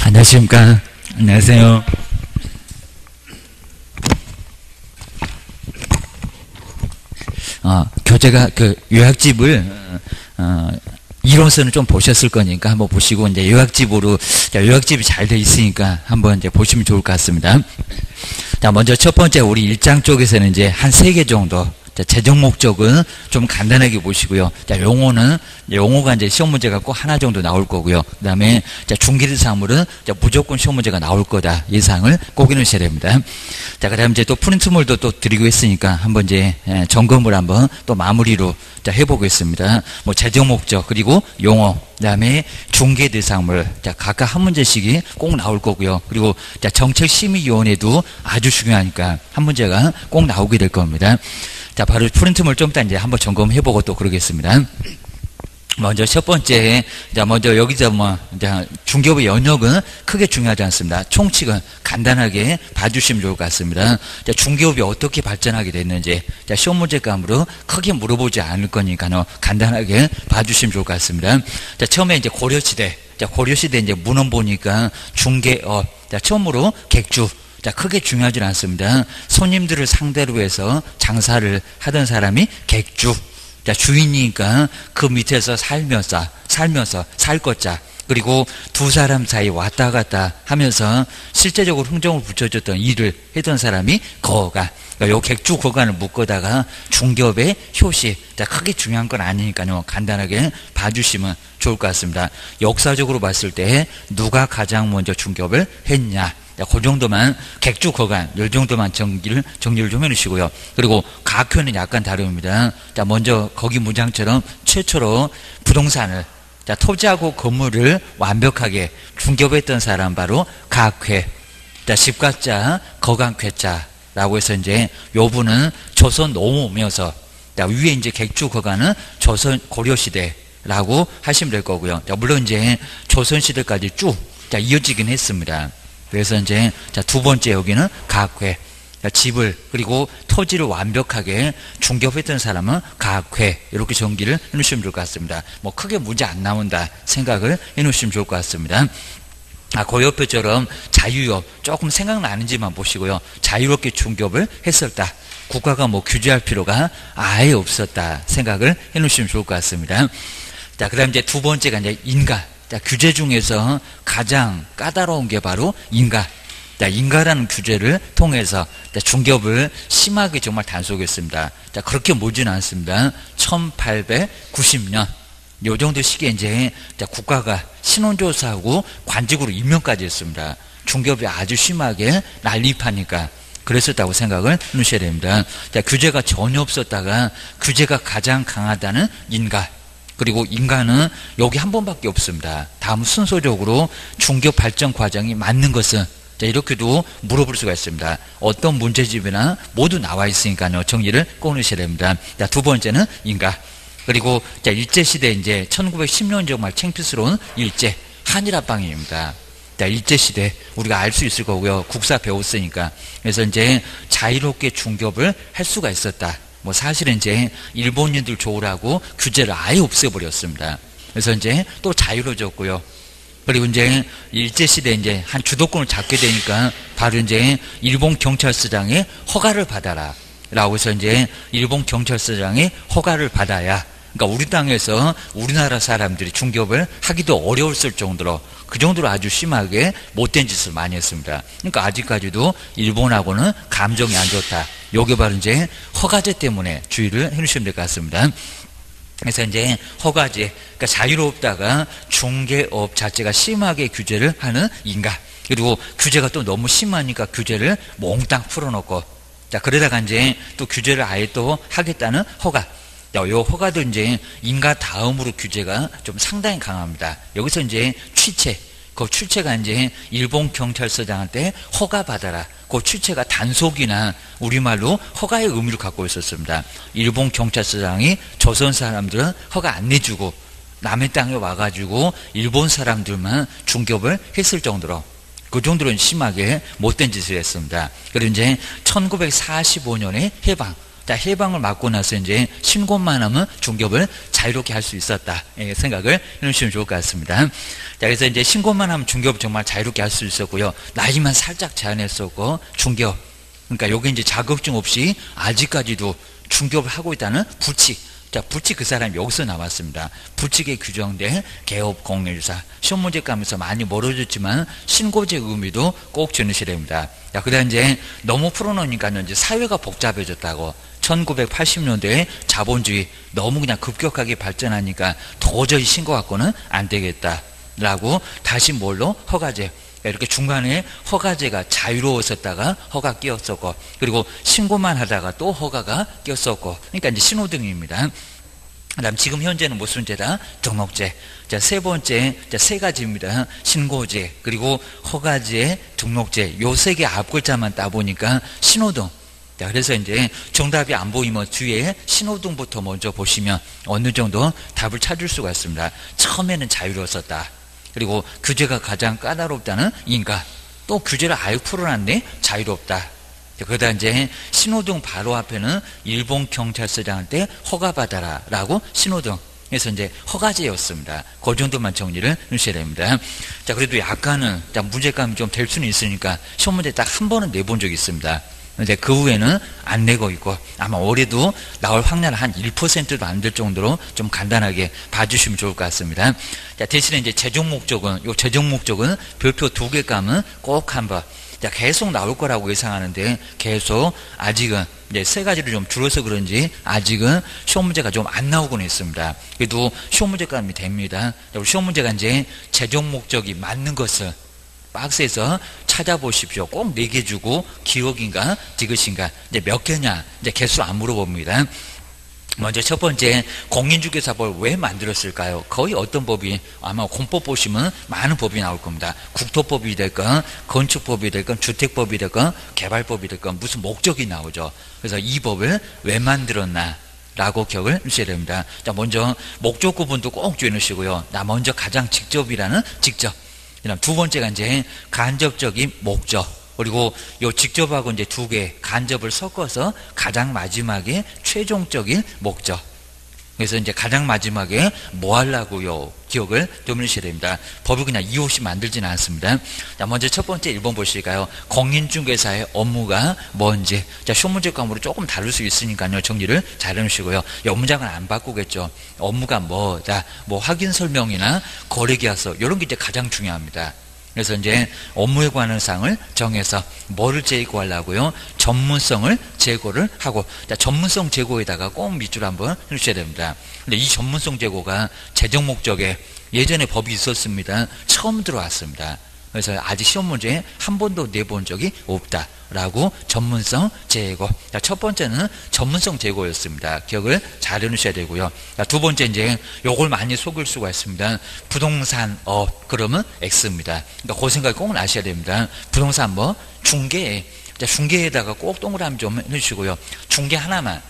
안녕하십니까. 안녕하세요. 교재가 요약집을 이론서는 좀 보셨을 거니까 한번 보시고 이제 요약집으로 요약집이 잘 돼 있으니까 한번 이제 보시면 좋을 것 같습니다. 자, 먼저 첫 번째 우리 1장 쪽에서는 이제 한 3개 정도 재정 목적은 좀 간단하게 보시고요. 자, 용어가 이제 시험 문제가 꼭 하나 정도 나올 거고요. 그 다음에 중기대사물은 무조건 시험 문제가 나올 거다. 예상을 꼭 해놓으셔야 됩니다. 자, 그 다음에 이제 또 프린트물도 또 드리고 있으니까 한번 이제 점검을 한번 또 마무리로 해보겠습니다. 뭐 재정 목적, 그리고 용어, 그 다음에 중개대상물, 각각 한 문제씩이 꼭 나올 거고요. 그리고 정책심의위원회도 아주 중요하니까 한 문제가 꼭 나오게 될 겁니다. 자, 바로 프린트물 좀 이따 이제 한번 점검해보고 또 그러겠습니다. 먼저 첫 번째, 먼저 여기서 중개업의 영역은 크게 중요하지 않습니다. 총칙은 간단하게 봐주시면 좋을 것 같습니다. 중개업이 어떻게 발전하게 됐는지, 시험 문제감으로 크게 물어보지 않을 거니까요. 간단하게 봐주시면 좋을 것 같습니다. 자, 처음에 이제 고려시대, 고려시대 이제 문헌 보니까 중개업, 처음으로 객주, 크게 중요하진 않습니다. 손님들을 상대로 해서 장사를 하던 사람이 객주. 주인이니까 그 밑에서 살면서 살 것자, 그리고 두 사람 사이 왔다 갔다 하면서 실제적으로 흥정을 붙여줬던 일을 했던 사람이 거가. 요 객주 거간을 묶어다가 중개업의 효시, 크게 중요한 건 아니니까요. 간단하게 봐주시면 좋을 것 같습니다. 역사적으로 봤을 때 누가 가장 먼저 중개업을 했냐, 그 정도만, 객주 거간, 이 정도만 정리를 좀 해주시고요. 그리고 가학회는 약간 다릅니다. 자, 먼저 거기 문장처럼 최초로 부동산을, 토지하고 건물을 완벽하게 중개업했던 사람 바로 가학회. 집가자, 거간쾌자라고 해서 이제 요 분은 조선 노무면서, 위에 이제 객주 거간은 조선 고려시대라고 하시면 될 거고요. 물론 이제 조선시대까지 쭉 이어지긴 했습니다. 그래서 이제 두 번째 여기는 가학회, 집을 그리고 토지를 완벽하게 중개업했던 사람은 가학회, 이렇게 정리를 해놓으시면 좋을 것 같습니다. 뭐 크게 문제 안 나온다 생각을 해놓으시면 좋을 것 같습니다. 그 옆에처럼 자유업, 조금 생각나는지만 보시고요. 자유롭게 중개업을 했었다. 국가가 뭐 규제할 필요가 아예 없었다 생각을 해놓으시면 좋을 것 같습니다. 자, 그 다음 이제 두 번째가 이제 인가. 규제 중에서 가장 까다로운 게 바로 인가. 인가라는 규제를 통해서 중개업을 심하게 정말 단속했습니다. 그렇게 모지는 않습니다. 1890년 요 정도 시기에 이제 국가가 신원조사하고 관직으로 임명까지 했습니다. 중개업이 아주 심하게 난립하니까 그랬었다고 생각을 해놓으셔야 됩니다. 규제가 전혀 없었다가 규제가 가장 강하다는 인가. 그리고 인가는 여기 한 번밖에 없습니다. 다음 순서적으로 중개업 발전 과정이 맞는 것은, 이렇게도 물어볼 수가 있습니다. 어떤 문제집이나 모두 나와 있으니까요. 정리를 꺼내셔야 됩니다. 두 번째는 인가. 그리고 일제시대 이제 1910년 정말 창피스러운 일제, 한일합방입니다. 일제시대 우리가 알 수 있을 거고요. 국사 배웠으니까. 그래서 이제 자유롭게 중개업을 할 수가 있었다. 뭐 사실은 이제 일본인들 좋으라고 규제를 아예 없애버렸습니다. 그래서 이제 또 자유로워졌고요. 그리고 이제 일제시대 이제 한 주도권을 잡게 되니까 바로 이제 일본 경찰서장의 허가를 받아라. 라고 해서 이제 일본 경찰서장의 허가를 받아야, 그러니까 우리 땅에서 우리나라 사람들이 중개업을 하기도 어려웠을 정도로, 그 정도로 아주 심하게 못된 짓을 많이 했습니다. 그러니까 아직까지도 일본하고는 감정이 안 좋다. 요게 바로 이제 허가제 때문에 주의를 해주시면 될 것 같습니다. 그래서 이제 허가제, 그러니까 자유롭다가 중개업 자체가 심하게 규제를 하는 인가. 그리고 규제가 또 너무 심하니까 규제를 몽땅 풀어놓고, 그러다가 이제 또 규제를 아예 또 하겠다는 허가. 요 허가도 이제 인가 다음으로 규제가 좀 상당히 강합니다. 여기서 이제 취체, 그 취체가 이제 일본 경찰서장한테 허가 받아라. 그 취체가 단속이나 우리말로 허가의 의미를 갖고 있었습니다. 일본 경찰서장이 조선 사람들은 허가 안 내주고 남의 땅에 와가지고 일본 사람들만 중개업을 했을 정도로, 그 정도로 심하게 못된 짓을 했습니다. 그리고 이제 1945년에 해방, 자, 해방을 맞고 나서 이제 신고만 하면 중개업을 자유롭게 할 수 있었다. 생각을 해주시면 좋을 것 같습니다. 자, 그래서 이제 신고만 하면 중개업 정말 자유롭게 할 수 있었고요. 나이만 살짝 제한했었고, 중개업. 그러니까 여기 이제 자격증 없이 아직까지도 중개업을 하고 있다는 불칙. 자, 불칙 그 사람이 여기서 나왔습니다. 불칙에 규정된 개업 공인사. 시험 문제 가면서 많이 멀어졌지만 신고제 의미도 꼭 전하셔야 됩니다. 자, 그다음 이제 너무 풀어놓으니까는 이제 사회가 복잡해졌다고. 1980년대에 자본주의 너무 그냥 급격하게 발전하니까 도저히 신고 갖고는 안 되겠다라고 다시 뭘로 허가제. 이렇게 중간에 허가제가 자유로웠었다가 허가 끼었었고, 그리고 신고만 하다가 또 허가가 끼었었고, 그러니까 이제 신호등입니다. 그다음 지금 현재는 무슨 제다? 등록제. 자, 세 번째, 자, 세 가지입니다. 신고제, 그리고 허가제, 등록제. 요 세 개 앞글자만 따보니까 신호등. 자, 그래서 이제 정답이 안 보이면 뒤에 신호등부터 먼저 보시면 어느 정도 답을 찾을 수가 있습니다. 처음에는 자유로웠었다. 그리고 규제가 가장 까다롭다는 인가. 또 규제를 아예 풀어놨네. 자유롭다. 그러다 이제 신호등 바로 앞에는 일본 경찰서장한테 허가받아라 라고 신호등. 그래서 이제 허가제였습니다. 그 정도만 정리를 해주셔야 됩니다. 자, 그래도 약간은, 자, 문제감이 좀 될 수는 있으니까 시험 문제 딱 한 번은 내본 적이 있습니다. 근데 그 후에는 안 내고 있고, 아마 올해도 나올 확률 한 1%도 안 될 정도로 좀 간단하게 봐주시면 좋을 것 같습니다. 자, 대신에 이제 최종 목적은, 요 최종 목적은 별표 2개 감은 꼭 한번. 자, 계속 나올 거라고 예상하는데, 계속 아직은 이제 세 가지를 좀 줄여서 그런지 아직은 시험 문제가 좀 안 나오고는 있습니다. 그래도 시험 문제감이 됩니다. 자, 우리 시험 문제가 이제 최종 목적이 맞는 것을 박스에서 찾아보십시오. 꼭 4개 주고 기억인가 디귿인가 이제 몇 개냐 이제 개수 안 물어봅니다. 먼저 첫 번째, 공인중개사법을 왜 만들었을까요? 거의 어떤 법이, 아마 공법 보시면 많은 법이 나올 겁니다. 국토법이 됐건 건축법이 됐건 주택법이 됐건 개발법이 됐건 무슨 목적이 나오죠. 그래서 이 법을 왜 만들었나 라고 기억을 해주셔야 됩니다. 자, 먼저 목적 구분도 꼭 주의하시고요. 나 먼저 가장 직접이라는 직접. 그다음 두 번째가 이제 간접적인 목적. 그리고 요 직접하고 이제 2개 간접을 섞어서 가장 마지막에 최종적인 목적. 그래서 이제 가장 마지막에 뭐 하려고요? 기억을 좀 해주셔야 됩니다. 법을 그냥 이유 없이 만들지는 않습니다. 자, 먼저 첫 번째 1번 보실까요? 공인중개사의 업무가 뭔지. 자, 시험 문제 과목으로 조금 다를 수 있으니까요. 정리를 잘 해놓으시고요. 이 업무장은 안 바꾸겠죠. 업무가 뭐, 자, 뭐 확인 설명이나 거래계약서 이런 게 이제 가장 중요합니다. 그래서 이제 업무에 관한 사항을 정해서 뭐를 제고하려고요? 전문성을 제고를 하고, 자, 전문성 제고에다가 꼭 밑줄 한번 해주셔야 됩니다. 근데 이 전문성 제고가 재정 목적에 예전에 법이 있었습니다. 처음 들어왔습니다. 그래서 아직 시험 문제에 한 번도 내본 적이 없다라고 전문성 제고. 자, 첫 번째는 전문성 제고였습니다. 기억을 잘 해놓으셔야 되고요. 자, 두 번째 이제 요걸 많이 속을 수가 있습니다. 부동산업 그러면 X입니다. 그러니까 그 생각 꼭 나셔야 됩니다. 부동산 뭐 중개. 자, 중개에다가 꼭 동그라미 좀 해주시고요. 중개 하나만.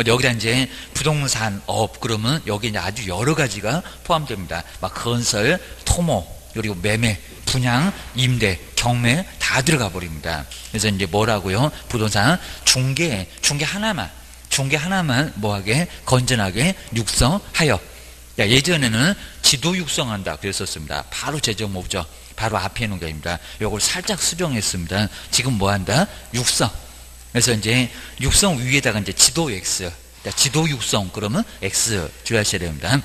여기다 이제 부동산업 그러면 여기 이제 아주 여러 가지가 포함됩니다. 막 건설, 토목, 그리고 매매, 분양, 임대, 경매 다 들어가 버립니다. 그래서 이제 뭐라고요? 부동산 중개 하나만 뭐하게 건전하게 육성하여. 야, 예전에는 지도 육성한다 그랬었습니다. 바로 재정 목적 바로 앞에 있는 겁니다. 요걸 살짝 수정했습니다. 지금 뭐한다? 육성. 그래서 이제 육성 위에다가 이제 지도 X. 자, 지도 육성 그러면 X 주의하셔야 됩니다.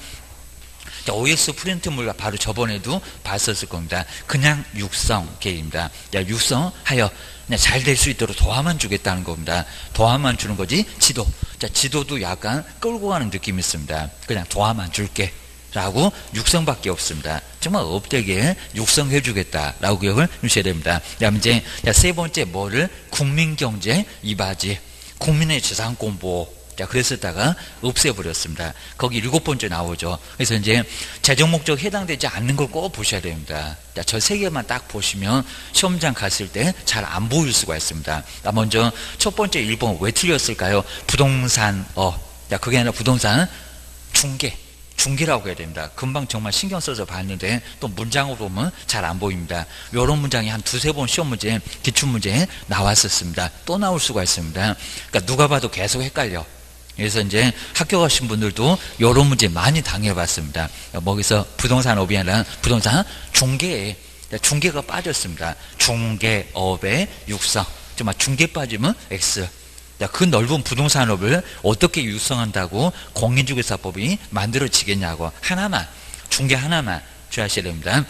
자, OS 프린트물 바로 저번에도 봤었을 겁니다. 그냥 육성계입니다. 자, 육성하여 잘 될 수 있도록 도와만 주겠다는 겁니다. 도와만 주는 거지 지도. 자, 지도도 약간 끌고 가는 느낌이 있습니다. 그냥 도와만 줄게 라고 육성밖에 없습니다. 정말 업되게 육성해 주겠다라고 기억을 주셔야 됩니다. 그다음 이제 세 번째 뭐를 국민경제 이바지 국민의 재산권 보호. 자, 그랬었다가 없애버렸습니다. 거기 7번째 나오죠. 그래서 이제 재정 목적 해당되지 않는 걸 꼭 보셔야 됩니다. 자, 저 3개만 딱 보시면 시험장 갔을 때 잘 안 보일 수가 있습니다. 자, 먼저 첫 번째 1번 왜 틀렸을까요? 부동산업. 자, 그게 아니라 부동산 중개. 중개라고 해야 됩니다. 금방 정말 신경 써서 봤는데 또 문장으로 보면 잘 안 보입니다. 이런 문장이 한 두세 번 시험 문제, 기출문제에 나왔었습니다. 또 나올 수가 있습니다. 그러니까 누가 봐도 계속 헷갈려. 그래서 이제 학교 가신 분들도 이런 문제 많이 당해봤습니다. 거기서 부동산업이 아니라 부동산 중개가 빠졌습니다. 중개업의 육성. 정말 중개 빠지면 X. 그 넓은 부동산업을 어떻게 육성한다고 공인중개사법이 만들어지겠냐고. 하나만, 중개 하나만 주의하셔야 됩니다.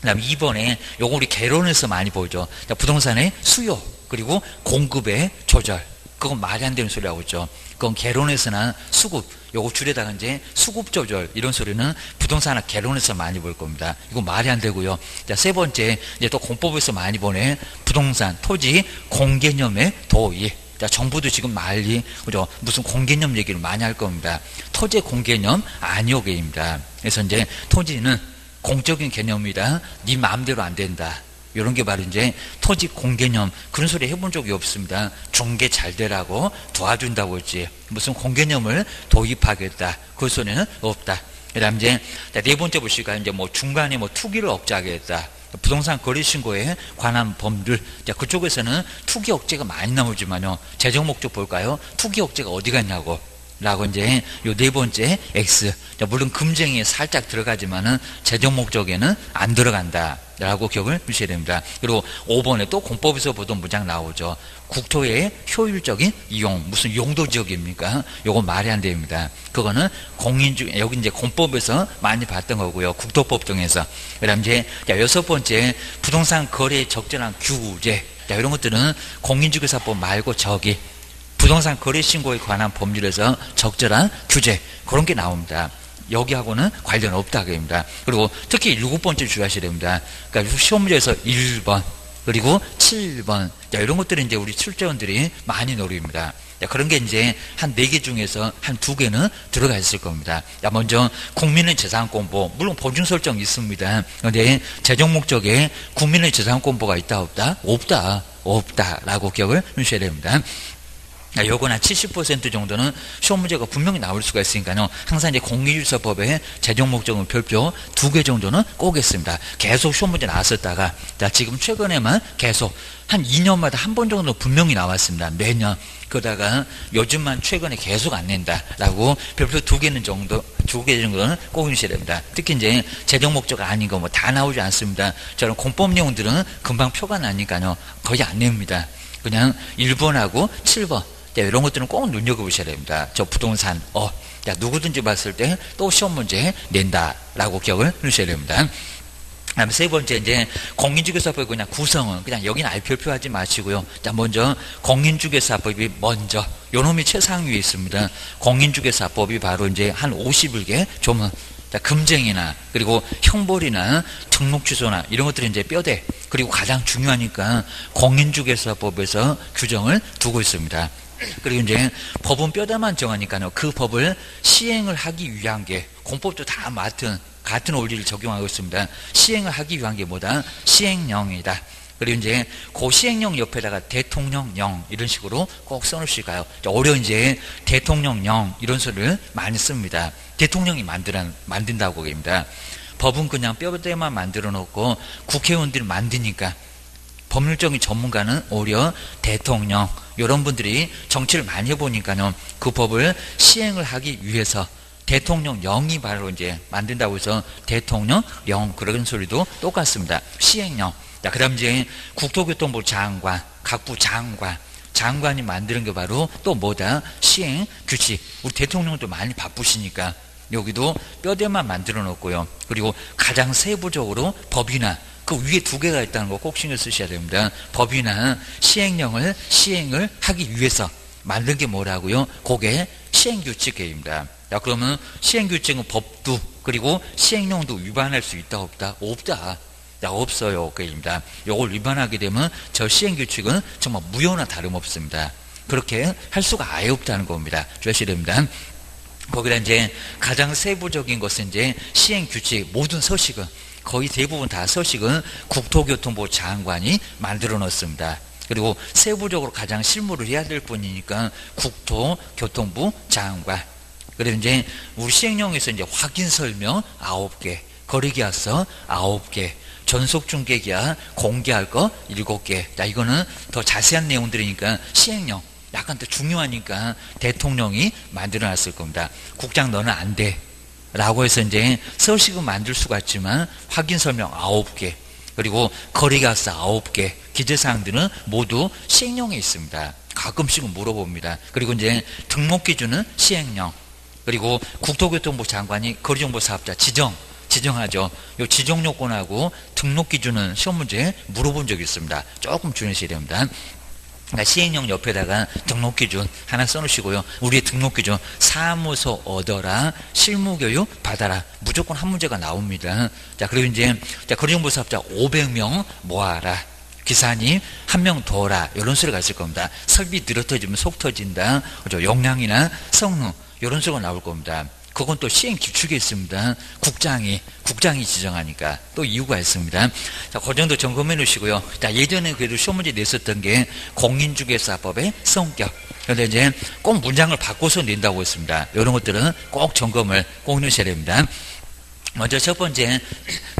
그 다음 2번에 요거 우리 개론에서 많이 보죠. 부동산의 수요 그리고 공급의 조절. 그건 말이 안 되는 소리라고 있죠. 그건 개론에서나 수급, 요거 줄에다가 이제 수급 조절 이런 소리는 부동산학 개론에서 많이 볼 겁니다. 이거 말이 안 되고요. 자, 세 번째 이제 또 공법에서 많이 보는 부동산, 토지, 공개념의 도입. 자, 정부도 지금 말이 그죠? 무슨 공개념 얘기를 많이 할 겁니다. 토지 공개념 아니오게입니다. 그래서 이제 토지는 공적인 개념이다. 네 마음대로 안 된다. 이런 게 바로 이제 토지 공개념. 그런 소리 해본 적이 없습니다. 중개 잘 되라고 도와준다고 했지. 무슨 공개념을 도입하겠다. 그 소리는 없다. 그다음 이제 네 번째 보실까요? 이제 뭐 중간에 뭐 투기를 억제하겠다. 부동산 거래신고에 관한 법률. 자, 그쪽에서는 투기 억제가 많이 나오지만요. 재정 목적 볼까요? 투기 억제가 어디 갔냐고. 라고 이제 요 네 번째 X. 자, 물론 금쟁이에 살짝 들어가지만은 재정 목적에는 안 들어간다. 라고 기억을 주셔야 됩니다. 그리고 5번에 또 공법에서 보던 문장 나오죠. 국토의 효율적인 이용. 무슨 용도 지역입니까? 요거 말이 안 됩니다. 그거는 여기 이제 공법에서 많이 봤던 거고요. 국토법 등에서. 그 다음 이제, 자, 여섯 번째, 부동산 거래에 적절한 규제. 자, 이런 것들은 공인중개사법 말고 저기, 부동산 거래 신고에 관한 법률에서 적절한 규제. 그런 게 나옵니다. 여기하고는 관련 없다 그럽니다. 그리고 특히 7번째 주의하셔야 됩니다. 그러니까 시험 문제에서 1번 그리고 7번 자, 이런 것들은 이제 우리 출제원들이 많이 노립니다. 자, 그런 게 이제 한 4개 중에서 한 2개는 들어가 있을 겁니다. 자, 먼저 국민의 재산 공보. 물론 보증 설정 있습니다. 그런데 재정 목적에 국민의 재산 공보가 있다 없다? 없다라고 기억을 하셔야 됩니다. 요건 한 70% 정도는 시험 문제가 분명히 나올 수가 있으니까요. 항상 이제 공인중개사법에 재정 목적은 별표 2개 정도는 꼬겠습니다. 계속 시험 문제 나왔었다가, 자, 지금 최근에만 계속 한 2년마다 한 번 정도 분명히 나왔습니다. 매년. 그러다가 요즘만 최근에 계속 안 낸다라고 별표 2개 정도는 꼭 주셔야 됩니다. 특히 이제 재정 목적 아닌 거 뭐 다 나오지 않습니다. 저런 공법 내용들은 금방 표가 나니까요. 거의 안 냅니다. 그냥 1번하고 7번. 자, 이런 것들은 꼭 눈여겨보셔야 됩니다. 저 부동산, 자, 누구든지 봤을 때 또 시험 문제 낸다라고 기억을 하셔야 됩니다. 다음 세 번째, 이제 공인중개사법의 그냥 구성은 그냥 여기는 아예 별표하지 마시고요. 자, 먼저 공인중개사법이 먼저, 요 놈이 최상위에 있습니다. 공인중개사법이 바로 이제 한 51개 조문. 자, 금쟁이나 그리고 형벌이나 등록 취소나 이런 것들이 이제 뼈대. 그리고 가장 중요하니까 공인중개사법에서 규정을 두고 있습니다. 그리고 이제 법은 뼈대만 정하니까요. 그 법을 시행을 하기 위한 게 공법도 다 같은 원리를 적용하고 있습니다. 시행을 하기 위한 게 뭐다? 시행령이다. 그리고 이제 그 시행령 옆에다가 대통령령 이런 식으로 꼭 써놓으실까요? 어려운 이제 대통령령 이런 소리를 많이 씁니다. 대통령이 만든다고 합니다. 법은 그냥 뼈대만 만들어 놓고 국회의원들이 만드니까 법률적인 전문가는 오히려 대통령 이런 분들이 정치를 많이 해보니까요. 그 법을 시행을 하기 위해서 대통령령이 바로 이제 만든다고 해서 대통령령 그런 소리도 똑같습니다. 시행령. 자, 그 다음 이제 국토교통부 장관, 각부 장관이 만드는 게 바로 또 뭐다? 시행 규칙. 우리 대통령도 많이 바쁘시니까 여기도 뼈대만 만들어 놓고요. 그리고 가장 세부적으로 법이나 그 위에 2개가 있다는 거 꼭 신경 쓰셔야 됩니다. 법이나 시행령을 시행을 하기 위해서 만든 게 뭐라고요? 그게 시행규칙입니다. 자, 그러면 시행규칙은 법도 그리고 시행령도 위반할 수 있다 없다? 없다. 자, 없어요. 그입니다. 이걸 위반하게 되면 저 시행규칙은 정말 무효나 다름없습니다. 그렇게 할 수가 아예 없다는 겁니다. 주의하셔야 됩니다. 거기다 이제 가장 세부적인 것은 이제 시행규칙 모든 서식은 거의 대부분 다 서식은 국토교통부 장관이 만들어 놓습니다. 그리고 세부적으로 가장 실무를 해야 될 분이니까 국토교통부 장관. 그리고 이제 우리 시행령에서 이제 확인 설명 9개, 거리계약서 9개, 전속중개계약 공개할 거 7개. 자, 이거는 더 자세한 내용들이니까 시행령 약간 더 중요하니까 대통령이 만들어 놨을 겁니다. 국장 너는 안 돼. 라고 해서 이제 서식은 만들 수가 있지만 확인 설명 9개, 그리고 거리계약서 9개, 기재사항들은 모두 시행령에 있습니다. 가끔씩은 물어봅니다. 그리고 이제 등록 기준은 시행령, 그리고 국토교통부 장관이 거리정보 사업자 지정하죠. 요 지정 요건하고 등록 기준은 시험 문제에 물어본 적이 있습니다. 조금 주의하셔야 됩니다. 그러니까 시행령 옆에다가 등록 기준 하나 써놓으시고요. 우리의 등록 기준 사무소 얻어라, 실무교육 받아라. 무조건 한 문제가 나옵니다. 자, 그리고 이제 거리정보 사업자 500명 모아라. 기사님 1명 둬라. 이런 소리가 있을 겁니다. 설비 늘어터지면 속 터진다. 그죠? 용량이나 성능 이런 소리가 나올 겁니다. 그건 또 시행 기축에 있습니다. 국장이 지정하니까 또 이유가 있습니다. 자, 그 정도 점검해 놓으시고요. 자, 예전에 그래도 시험 문제 냈었던 게 공인중개사법의 성격. 그런데 이제 꼭 문장을 바꿔서 낸다고 했습니다. 이런 것들은 꼭 점검을 꼭 넣으셔야 됩니다. 먼저 첫 번째,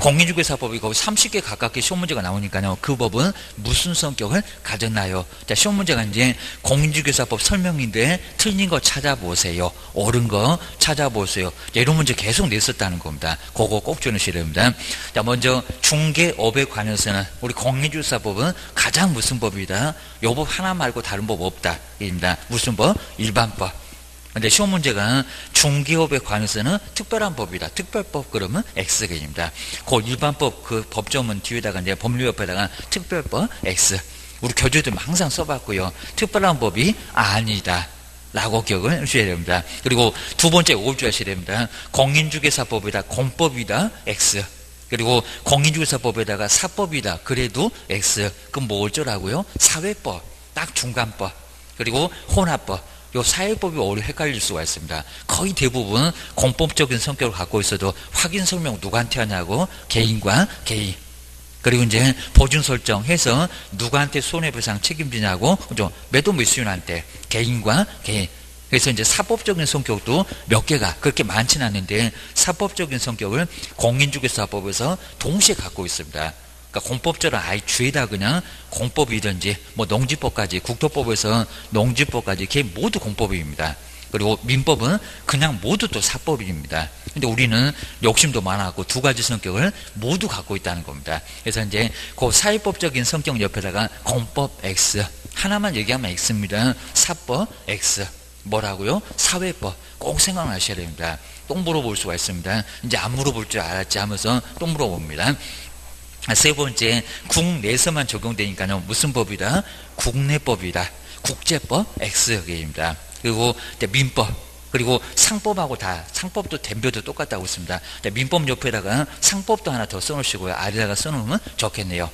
공인중개사법이 거의 30개 가깝게 시험 문제가 나오니까요. 그 법은 무슨 성격을 가졌나요? 자, 시험 문제가 이제 공인중개사법 설명인데 틀린 거 찾아보세요. 옳은 거 찾아보세요. 이런 문제 계속 냈었다는 겁니다. 그거 꼭 주셔야 됩니다. 자, 먼저 중개업에 관해서는 우리 공인중개사법은 가장 무슨 법이다? 요 법 하나 말고 다른 법 없다. 입니다. 무슨 법? 일반법. 근데 시험 문제가 중개업에 관해서는 특별한 법이다. 특별법 그러면 X개입니다. 그 일반법 그 법조문 뒤에다가 이제 법률 옆에다가 특별법 X. 우리 교재도 항상 써봤고요. 특별한 법이 아니다. 라고 기억을 해주셔야 됩니다. 그리고 두 번째 이걸 주셔야 됩니다. 공인중개사법이다. 공법이다. X. 그리고 공인중개사법에다가 사법이다. 그래도 X. 그럼 뭐 어쩌라고요? 사회법. 딱 중간법. 그리고 혼합법. 요 사회법이 오히려 헷갈릴 수가 있습니다. 거의 대부분 공법적인 성격을 갖고 있어도 확인 설명 누구한테 하냐고 개인과 개인. 그리고 이제 보증 설정해서 누구한테 손해배상 책임지냐고 그죠? 매도 매수인한테 개인과 개인. 그래서 이제 사법적인 성격도 몇 개가 그렇게 많지는 않은데 사법적인 성격을 공인중개사법에서 동시에 갖고 있습니다. 그러니까 공법적으로 아예 주에다 그냥 공법이든지 뭐 농지법까지 국토법에서 농지법까지 걔 모두 공법입니다. 그리고 민법은 그냥 모두 또 사법입니다. 근데 우리는 욕심도 많아갖고 두 가지 성격을 모두 갖고 있다는 겁니다. 그래서 이제 그 사회법적인 성격 옆에다가 공법 X 하나만 얘기하면 X입니다. 사법 X 뭐라고요? 사회법 꼭 생각나셔야 됩니다. 또 물어볼 수가 있습니다. 이제 안 물어볼 줄 알았지 하면서 또 물어봅니다. 세 번째, 국내에서만 적용되니까요. 무슨 법이다? 국내법이다. 국제법 X개입니다. 그리고 민법, 그리고 상법하고 다 상법도 댐벼도 똑같다고 있습니다. 민법 옆에다가 상법도 하나 더 써놓으시고요. 아래다가 써놓으면 좋겠네요.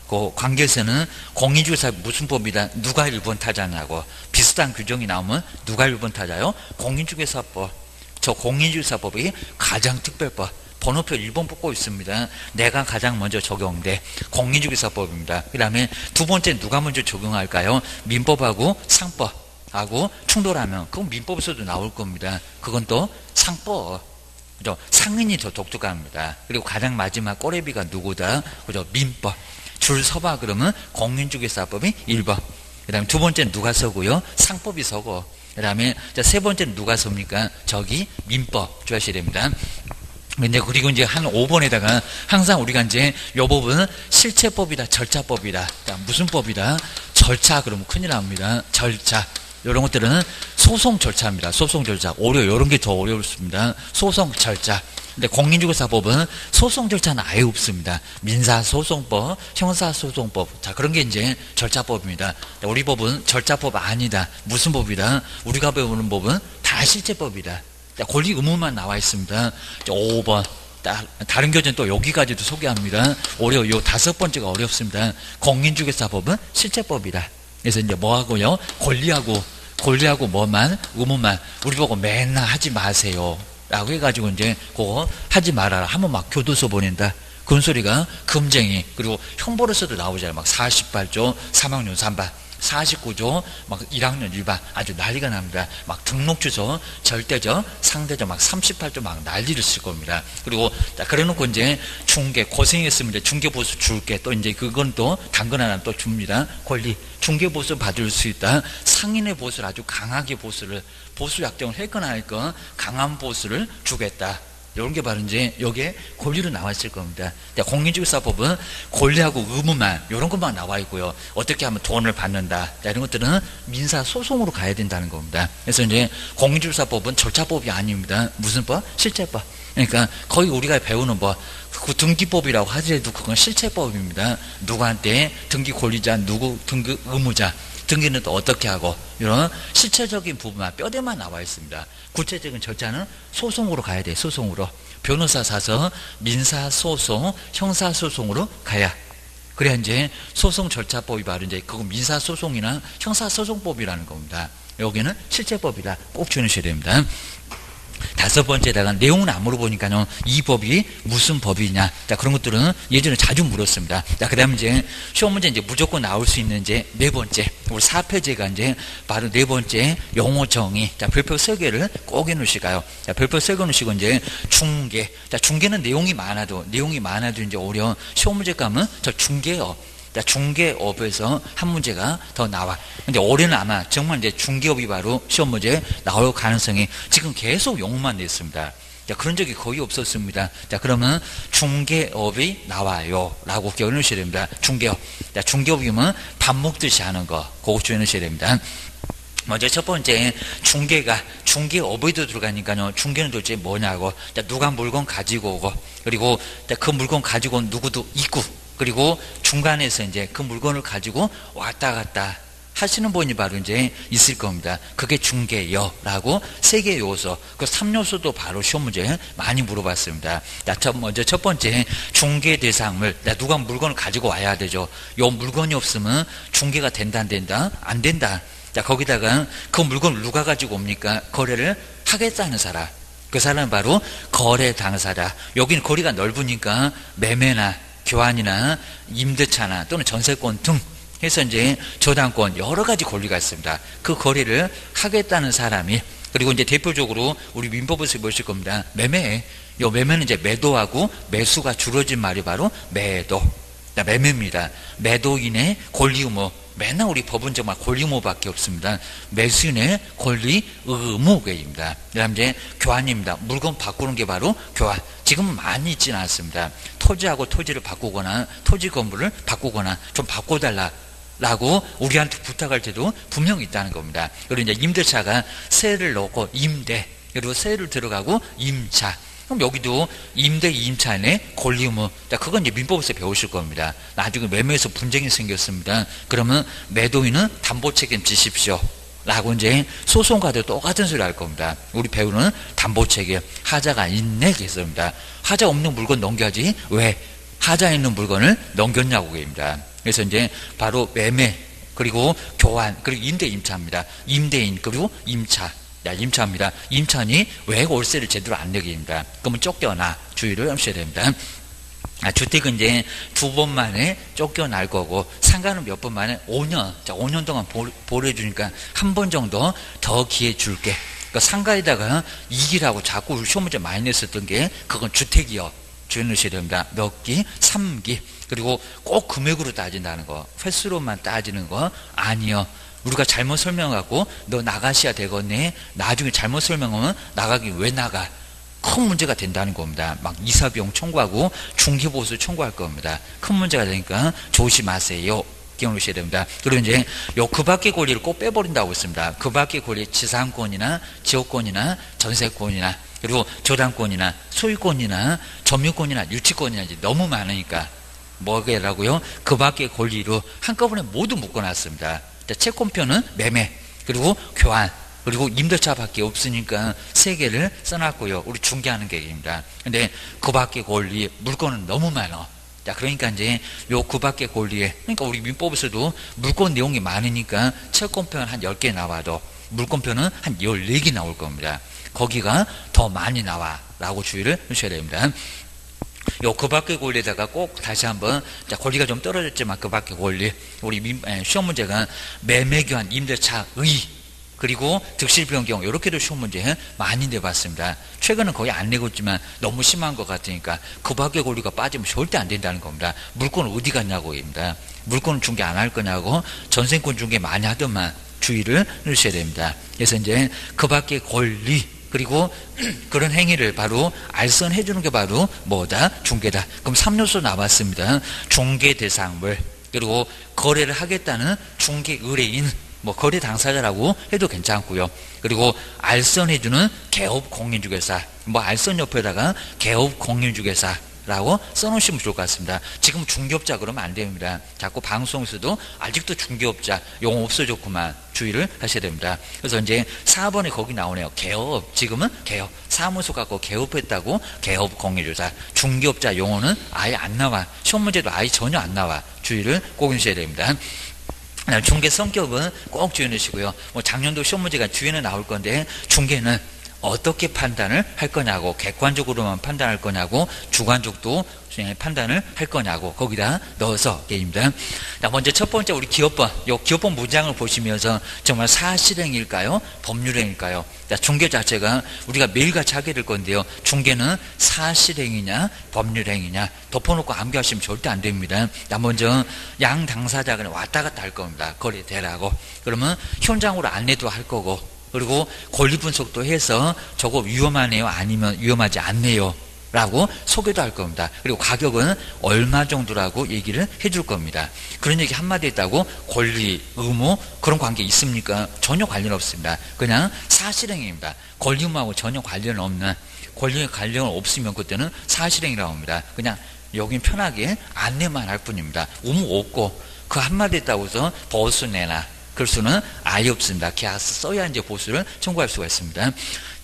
그 관계에서는 공인중개사 무슨 법이다? 누가 1번 타자냐고 비슷한 규정이 나오면 누가 1번 타자요? 공인중개사법. 저 공인중개사법이 가장 특별법. 번호표 1번 뽑고 있습니다. 내가 가장 먼저 적용돼. 공인중개사법입니다. 그 다음에 두 번째 누가 먼저 적용할까요? 민법하고 상법하고 충돌하면 그건 민법에서도 나올 겁니다. 그건 또 상법. 그죠? 상인이 더 독특합니다. 그리고 가장 마지막 꼬레비가 누구다? 그죠? 민법. 줄 서봐 그러면 공인중개사법이 1번. 그 다음에 두 번째는 누가 서고요? 상법이 서고. 그 다음에 세 번째는 누가 섭니까? 저기 민법 주하셔야 됩니다. 근데 그리고 이제 한 5번에다가 항상 우리가 이제 요 법은 실체법이다, 절차법이다. 무슨 법이다? 절차 그러면 큰일 납니다. 절차. 이런 것들은 소송 절차입니다. 소송 절차. 이런 게 더 어렵습니다. 소송 절차. 근데 공인중개사법은 소송 절차는 아예 없습니다. 민사소송법, 형사소송법. 자, 그런 게 이제 절차법입니다. 우리 법은 절차법 아니다. 무슨 법이다? 우리가 배우는 법은 다 실체법이다. 권리 의무만 나와 있습니다. 5번. 다른 교재는 또 여기까지도 소개합니다. 오히려 요 5번째가 어렵습니다. 공인중개사법은 실체법이다. 그래서 이제 뭐 하고요? 권리하고 뭐만? 의무만. 우리 보고 맨날 하지 마세요. 라고 해가지고 이제 그거 하지 말아라. 하면 막 교도소 보낸다. 그런 소리가 금쟁이. 그리고 형벌에서도 나오잖아요. 막 48조 3학년 3반. 49조 막 1학년 1반 아주 난리가 납니다. 막 등록주소, 절대적, 상대적 막 38조 막 난리를 칠 겁니다. 그리고 자, 그래놓고 이제 중개 고생했으면 이제 중개보수 줄게 또 이제 그건 또 당근 하나 또 줍니다. 권리 중개보수 받을 수 있다. 상인의 보수를 아주 강하게 보수 약정을 했거나 할거 강한 보수를 주겠다. 이런 게 바로 이제 여기에 권리로 나와 있을 겁니다. 공인중개사법은 권리하고 의무만 이런 것만 나와 있고요. 어떻게 하면 돈을 받는다. 이런 것들은 민사소송으로 가야 된다는 겁니다. 그래서 이제 공인중개사법은 절차법이 아닙니다. 무슨 법? 실체법. 그러니까 거의 우리가 배우는 법, 그 등기법이라고 하더라도 그건 실체법입니다. 누구한테 등기 권리자, 누구 등기 의무자, 등기는 또 어떻게 하고 이런 실체적인 부분만 뼈대만 나와 있습니다. 구체적인 절차는 소송으로 가야 돼. 소송으로 변호사 사서 민사소송, 형사소송으로 가야 그래야 이제 소송 절차법이 바로 이제 그건 민사소송이나 형사소송법이라는 겁니다. 여기는 실체법이다. 꼭 주의하셔야 됩니다. 다섯 번째다가 내용은 안 물어보니까요. 이 법이 무슨 법이냐. 자, 그런 것들은 예전에 자주 물었습니다. 자, 그 다음에 이제 시험 문제 이제 무조건 나올 수 있는 이제 네 번째. 우리 4페이지가 이제 바로 네 번째 용어 정의. 자, 별표 3개를 꼭 해놓으시가요. 자, 별표 3개 놓으시고 이제 중개. 자, 중개는 내용이 많아도 이제 오히려 시험 문제 가면 저 중개요. 중개업에서 한 문제가 더 나와. 근데 올해는 아마 정말 이제 중개업이 바로 시험 문제에 나올 가능성이 지금 계속 용어만 냈습니다. 자, 그런 적이 거의 없었습니다. 자, 그러면 중개업이 나와요. 라고 기억해 놓으셔야 됩니다. 중개업. 자, 중개업이면 밥 먹듯이 하는 거. 그거 주의해 놓으셔야 됩니다. 먼저 첫 번째, 중개업에도 들어가니까요. 중개는 도대체 뭐냐고. 자, 누가 물건 가지고 오고, 그리고 그 물건 가지고 온 누구도 있고, 그리고 중간에서 이제 그 물건을 가지고 왔다 갔다 하시는 분이 바로 이제 있을 겁니다. 그게 중개여라고 세 개 요소, 그 3요소도 바로 시험 문제에 많이 물어봤습니다. 자, 먼저 첫 번째, 중개 대상물. 누가 물건을 가지고 와야 되죠. 요 물건이 없으면 중개가 된다, 안 된다? 안 된다. 자, 거기다가 그 물건을 누가 가지고 옵니까? 거래를 하겠다는 사람. 그 사람은 바로 거래 당사자. 여기는 거리가 넓으니까 매매나 교환이나 임대차나 또는 전세권 등 해서 이제 저당권 여러 가지 권리가 있습니다. 그 거래를 하겠다는 사람이, 그리고 이제 대표적으로 우리 민법에서 보실 겁니다. 매매. 요 매매는 이제 매도하고 매수가 줄어진 말이 바로 매도. 매매입니다. 매도인의 권리 의무. 맨날 우리 법은 정말 권리 의무밖에 없습니다. 매수인의 권리 의무입니다. 그다음 이제 교환입니다. 물건 바꾸는 게 바로 교환. 지금은 많이 있지는 않습니다. 토지하고 토지를 바꾸거나 토지 건물을 바꾸거나 좀 바꿔달라고 우리한테 부탁할 때도 분명히 있다는 겁니다. 그리고 이제 임대차가 세를 넣고 임대, 그리고 세를 들어가고 임차. 그럼 여기도 임대 임차인의 권리 의무. 자, 그건 이제 민법에서 배우실 겁니다. 나중에 매매에서 분쟁이 생겼습니다. 그러면 매도인은 담보 책임지십시오. 라고 이제 소송과도 똑같은 소리 할 겁니다. 우리 배우는 담보 책임, 하자가 있네 겠습니다. 하자 없는 물건 넘겨야지 왜 하자 있는 물건을 넘겼냐고 그럽니다. 그래서 이제 바로 매매, 그리고 교환, 그리고 임대 임차입니다. 임대인, 그리고 임차. 임차입니다. 임차인이 왜 월세를 제대로 안 내기입니다. 그러면 쫓겨나. 주의를 하셔야 됩니다. 주택은 이제 2번 만에 쫓겨날 거고, 상가는 몇 번 만에 5년. 자, 5년 동안 보내주니까 한 번 정도 더 기회 줄게. 그러니까 상가에다가 2기라고 자꾸 시험 문제 많이 냈었던 게, 그건 주택이요. 주의 넣으셔야 됩니다. 몇 기? 3기. 그리고 꼭 금액으로 따진다는 거. 횟수로만 따지는 거 아니요. 우리가 잘못 설명하고 너 나가셔야 되겠네. 나중에 잘못 설명하면 나가기 왜 나가? 큰 문제가 된다는 겁니다. 막 이사비용 청구하고 중개보수 청구할 겁니다. 큰 문제가 되니까 조심하세요. 기억하셔야 됩니다. 그리고 이제 그 밖의 권리를 꼭 빼버린다고 했습니다. 그 밖의 권리, 지상권이나 지역권이나 전세권이나 그리고 저당권이나 소유권이나 점유권이나 유치권이나 이제 너무 많으니까 뭐게라고요? 그 밖의 권리로 한꺼번에 모두 묶어놨습니다. 채권표는 매매, 그리고 교환, 그리고 임대차밖에 없으니까 3개를 써놨고요. 우리 중개하는 계획입니다. 근데 그 밖의 권리, 물건은 너무 많아. 자, 그러니까 이제 그 밖의 권리에, 그러니까 우리 민법에서도 물건 내용이 많으니까 채권표는 한 10개 나와도 물건표는 한 14개 나올 겁니다. 거기가 더 많이 나와. 라고 주의를 하셔야 됩니다. 요 그 밖의 권리에다가 꼭 다시 한번, 자, 권리가 좀 떨어졌지만 그 밖의 권리, 우리 시험 문제가 매매교환, 임대차, 의, 그리고 득실 변경, 이렇게도 시험 문제 많이 내봤습니다. 최근은 거의 안 내고 있지만 너무 심한 것 같으니까 그 밖의 권리가 빠지면 절대 안 된다는 겁니다. 물건은 어디 갔냐고입니다. 물건은 중개 안 할 거냐고, 전세권 중개 많이 하더만 주의를 넣으셔야 됩니다. 그래서 이제 그 밖의 권리, 그리고 그런 행위를 바로 알선해 주는 게 바로 뭐다? 중개다. 그럼 3요소 남았습니다. 중개 대상물, 그리고 거래를 하겠다는 중개 의뢰인, 뭐 거래 당사자라고 해도 괜찮고요. 그리고 알선해 주는 개업 공인중개사, 뭐 알선 옆에다가 개업 공인중개사라고 써놓으시면 좋을 것 같습니다. 지금 중개업자 그러면 안 됩니다. 자꾸 방송에서도 아직도 중개업자 용어 없어졌구만, 주의를 하셔야 됩니다. 그래서 이제 4번에 거기 나오네요. 개업, 지금은 개업, 사무소 갖고 개업했다고 개업 공인중개사. 중개업자 용어는 아예 안 나와. 시험 문제도 아예 전혀 안 나와. 주의를 꼭 해주셔야 됩니다. 중개 성격은 꼭 주의해 주시고요. 뭐 작년도 시험 문제가 뒤에는 나올 건데, 중개는 어떻게 판단을 할 거냐고, 객관적으로만 판단할 거냐고, 주관적도 판단을 할 거냐고, 거기다 넣어서 게임입니다. 자, 먼저 첫 번째 우리 기업법, 요 기업법 문장을 보시면서 정말 사실행일까요? 법률행일까요? 자, 중개 자체가 우리가 매일같이 하게 될 건데요. 중개는 사실행이냐, 법률행이냐 덮어놓고 암기하시면 절대 안 됩니다. 자, 먼저 양 당사자가 왔다 갔다 할 겁니다. 거래대라고. 그러면 현장으로 안내도 할 거고, 그리고 권리 분석도 해서 저거 위험하네요, 아니면 위험하지 않네요 라고 소개도 할 겁니다. 그리고 가격은 얼마 정도라고 얘기를 해줄 겁니다. 그런 얘기 한마디 했다고 권리, 의무 그런 관계 있습니까? 전혀 관련 없습니다. 그냥 사실행위입니다. 권리 의무하고 전혀 관련 없는, 권리에 관련 없으면 그때는 사실행위라고 합니다. 그냥 여긴 편하게 안내만 할 뿐입니다. 의무 없고 그 한마디 했다고 해서 보수 내나 그럴 수는 아예 없습니다. 계약서 써야 이제 보수를 청구할 수가 있습니다.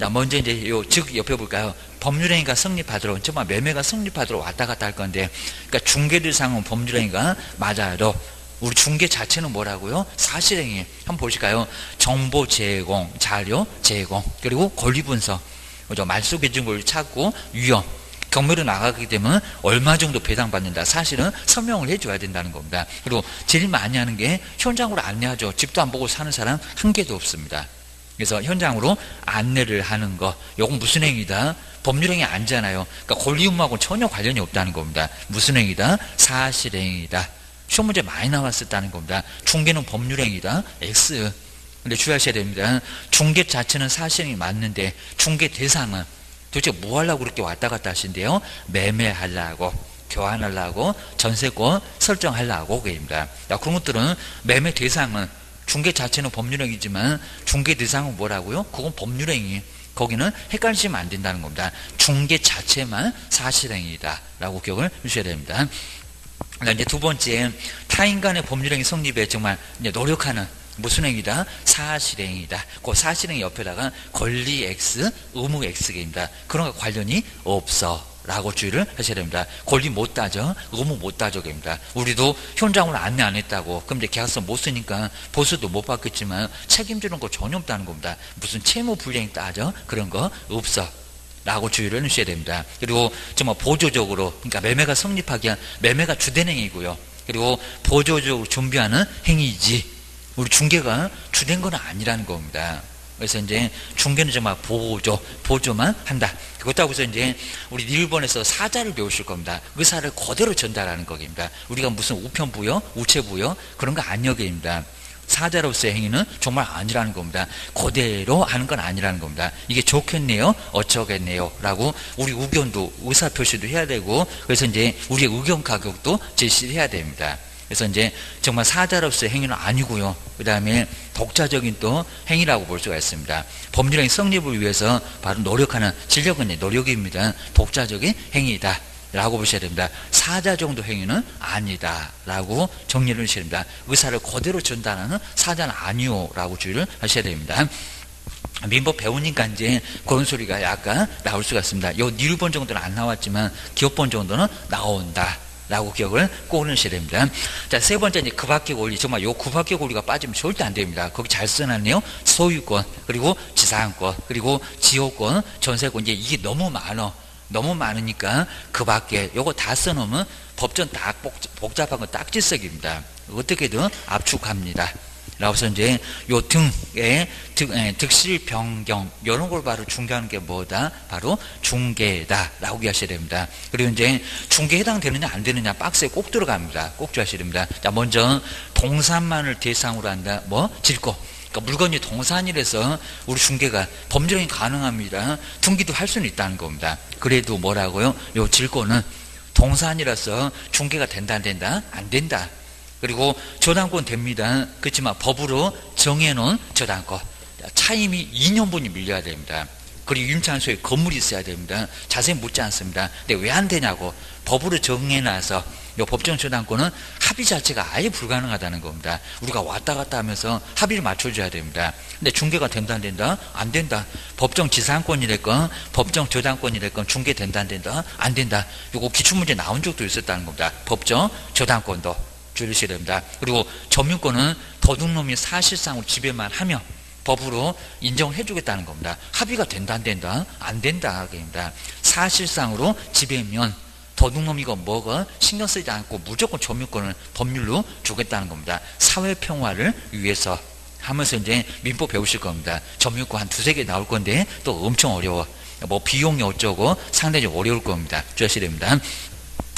자, 먼저 이제 즉 옆에 볼까요? 법률행위가 성립하도록, 정말 매매가 성립하도록 왔다 갔다 할 건데, 그러니까 중개 대상은 법률행위가 맞아도 우리 중개 자체는 뭐라고요? 사실행위. 한번 보실까요? 정보 제공, 자료 제공, 그리고 권리 분석, 그죠? 말소 기준을 찾고 위험. 경매로 나가게 되면 얼마 정도 배당받는다. 사실은 설명을 해줘야 된다는 겁니다. 그리고 제일 많이 하는 게 현장으로 안내하죠. 집도 안 보고 사는 사람 한 개도 없습니다. 그래서 현장으로 안내를 하는 거, 이건 무슨 행위다? 법률행위 아니잖아요. 그러니까 권리 의무하고는 전혀 관련이 없다는 겁니다. 무슨 행위다? 사실행위다. 시험 문제 많이 나왔었다는 겁니다. 중개는 법률행위다. X. 근데 주의하셔야 됩니다. 중개 자체는 사실행위 맞는데 중개 대상은 도대체 뭐 하려고 그렇게 왔다 갔다 하신대요? 매매하려고, 교환하려고, 전세권 설정하려고 그입니다. 그런 것들은 매매 대상은, 중개 자체는 법률행위지만 중개 대상은 뭐라고요? 그건 법률행위. 거기는 헷갈리시면 안 된다는 겁니다. 중개 자체만 사실행위다 라고 기억을 주셔야 됩니다. 이제 두 번째, 타인 간의 법률행위 성립에 정말 이제 노력하는 무슨 행위다? 사실행위다. 그 사실행위 옆에다가 권리 X, 의무 X입니다. 그런 거 관련이 없어 라고 주의를 하셔야 됩니다. 권리 못 따져, 의무 못 따져입니다. 우리도 현장으로 안내 안 했다고 그럼 이제 계약서 못 쓰니까 보수도 못 받겠지만 책임지는 거 전혀 없다는 겁니다. 무슨 채무 불이행 따져? 그런 거 없어 라고 주의를 해주셔야 됩니다. 그리고 정말 보조적으로, 그러니까 매매가 성립하기 위한, 매매가 주된 행위고요. 그리고 보조적으로 준비하는 행위이지 우리 중개가 주된 건 아니라는 겁니다. 그래서 이제 중개는 정말 보조만 한다. 그렇다고 해서 이제 우리 1번에서 사자를 배우실 겁니다. 의사를 그대로 전달하는 겁니다. 우리가 무슨 우편부여, 우체부여 그런 거 아니여입니다. 사자로서의 행위는 정말 아니라는 겁니다. 그대로 하는 건 아니라는 겁니다. 이게 좋겠네요, 어쩌겠네요 라고 우리 의견도, 의사표시도 해야 되고, 그래서 이제 우리의 의견 가격도 제시를 해야 됩니다. 그래서 이제 정말 사자로서의 행위는 아니고요. 그 다음에 독자적인 또 행위라고 볼 수가 있습니다. 법률행위 성립을 위해서 바로 노력하는, 진력은 노력입니다. 독자적인 행위다 라고 보셔야 됩니다. 사자 정도 행위는 아니다 라고 정리를 하셔야 됩니다. 의사를 그대로 전달하는 사자는 아니오 라고 주의를 하셔야 됩니다. 민법 배우니까 이제 그런 소리가 약간 나올 수가 있습니다. 요 1번 정도는 안 나왔지만 기업번 정도는 나온다 라고 기억을 꼭 하셔야 됩니다. 자, 세 번째, 이제 그 밖의 권리. 정말 요 그 밖의 권리가 빠지면 절대 안 됩니다. 거기 잘 써놨네요. 소유권, 그리고 지상권, 그리고 지역권, 전세권. 이제 이게 너무 많어. 너무 많으니까 그 밖에 요거 다 써놓으면 법전 딱 복잡한 건 딱지석입니다. 어떻게든 압축합니다. 라고서 이제 요 등에 득실 변경 이런 걸 바로 중개하는 게 뭐다? 바로 중개다라고 이해하셔야 됩니다. 그리고 이제 중개에 해당되느냐 안 되느냐 박스에 꼭 들어갑니다. 꼭 주셔야 됩니다. 자, 먼저 동산만을 대상으로 한다. 뭐 질거. 그러니까 물건이 동산이라서 우리 중개가 범죄행위 가능합니다. 등기도 할 수는 있다는 겁니다. 그래도 뭐라고요? 요 질거는 동산이라서 중개가 된다 안 된다? 안 된다. 그리고 저당권 됩니다. 그렇지만 법으로 정해놓은 저당권 차임이 2년분이 밀려야 됩니다. 그리고 임차소에 건물이 있어야 됩니다. 자세히 묻지 않습니다. 근데 왜 안 되냐고 법으로 정해놔서 이 법정 저당권은 합의 자체가 아예 불가능하다는 겁니다. 우리가 왔다 갔다 하면서 합의를 맞춰줘야 됩니다. 근데 중개가 된다 안 된다? 안 된다. 법정 지상권이랬건 법정 저당권이랬건 중개 된다 안 된다? 안 된다. 이거 기출문제 나온 적도 있었다는 겁니다. 법정 저당권도 주셔야 됩니다. 그리고 점유권은 도둑놈이 사실상으로 지배만 하면 법으로 인정을 해주겠다는 겁니다. 합의가 된다 안 된다? 안 된다. 그입니다. 사실상으로 지배면 도둑놈 이거 뭐가 신경 쓰지 않고 무조건 점유권을 법률로 주겠다는 겁니다. 사회 평화를 위해서 하면서 이제 민법 배우실 겁니다. 점유권 한 두세 개 나올 건데 또 엄청 어려워. 뭐 비용이 어쩌고 상당히 어려울 겁니다. 주셔야 됩니다.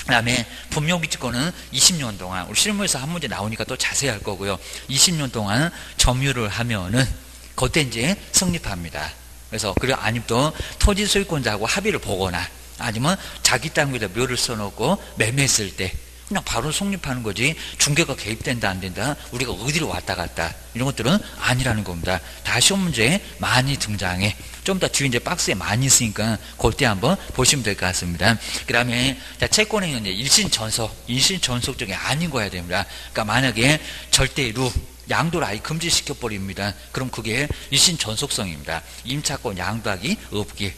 그 다음에 분묘기지권은 20년 동안 우리 실무에서 한 문제 나오니까 또 자세히 할 거고요. 20년 동안 점유를 하면은 그때 이제 성립합니다. 그래서 그리고 아니면 또 토지 소유권자하고 합의를 보거나 아니면 자기 땅 위에다 묘를 써놓고 매매했을 때 그냥 바로 성립하는 거지 중개가 개입된다 안 된다 우리가 어디로 왔다 갔다 이런 것들은 아니라는 겁니다. 다 시험 문제에 많이 등장해. 좀 더 뒤에 이제 박스에 많이 있으니까 그때 한번 보시면 될 것 같습니다. 그 다음에 채권행위는 일신전속 쪽이 아닌 거야 됩니다. 그러니까 만약에 절대로 양도를 아예 금지시켜버립니다. 그럼 그게 일신전속성입니다. 임차권 양도하기 없기.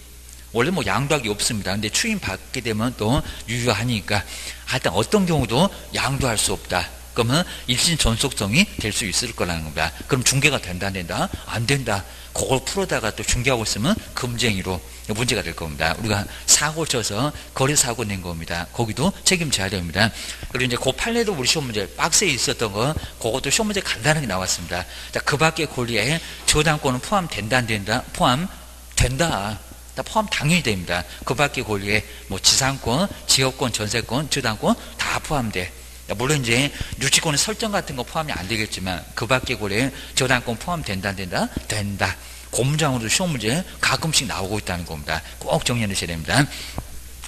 원래 뭐 양도하기 없습니다. 근데 추임 받게 되면 또 유효하니까 하여튼 어떤 경우도 양도할 수 없다. 그러면 일신 전속성이 될 수 있을 거라는 겁니다. 그럼 중개가 된다 안 된다? 안 된다. 그걸 풀어다가 또 중개하고 있으면 금쟁이로 문제가 될 겁니다. 우리가 사고 쳐서 거래 사고 낸 겁니다. 거기도 책임져야 됩니다. 그리고 이제 그 판례도 우리 시험 문제 박스에 있었던 거 그것도 시험 문제 간단하게 나왔습니다. 자, 그 밖의 권리에 저당권은 포함된다 안 된다? 포함된다. 포함 당연히 됩니다. 그 밖의 권리에 뭐 지상권, 지역권, 전세권, 저당권 다 포함돼. 물론 이제 유치권의 설정 같은 거 포함이 안 되겠지만 그 밖의 권리에 저당권 포함된다 안 된다? 된다. 고문장으로도 시험 문제 가끔씩 나오고 있다는 겁니다. 꼭 정리해 두셔야 됩니다.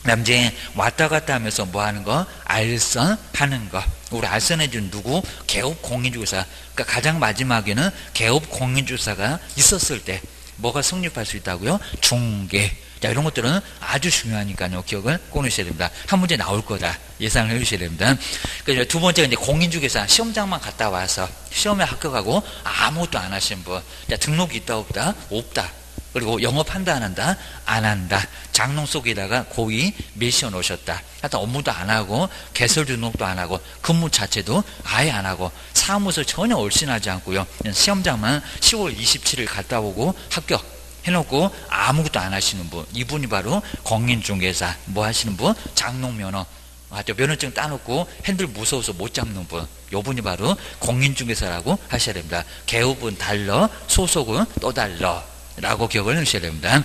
그다음 이제 왔다 갔다 하면서 뭐 하는 거? 알선하는 거. 우리 알선해준 누구? 개업 공인주사. 그러니까 가장 마지막에는 개업 공인주사가 있었을 때 뭐가 성립할 수 있다고요? 중개. 자, 이런 것들은 아주 중요하니까요. 기억을 꼭 해주셔야 됩니다. 한 문제 나올 거다. 예상을 해주셔야 됩니다. 그래서 두 번째가 이제 공인중개사 시험장만 갔다 와서 시험에 합격하고 아무것도 안 하신 분. 자, 등록이 있다 없다? 없다. 그리고 영업한다 안 한다? 안 한다. 장롱 속에다가 고의 메시어 놓으셨다. 하여튼 업무도 안 하고 개설 등록도 안 하고 근무 자체도 아예 안 하고 사무소 전혀 얼씬하지 않고요. 시험장만 10월 27일 갔다 오고 합격 해놓고 아무것도 안 하시는 분. 이분이 바로 공인중개사. 뭐 하시는 분? 장롱면허. 면허증 따놓고 핸들 무서워서 못 잡는 분. 요분이 바로 공인중개사라고 하셔야 됩니다. 개업은 달러, 소속은 또 달러. 라고 기억을 해주셔야 됩니다.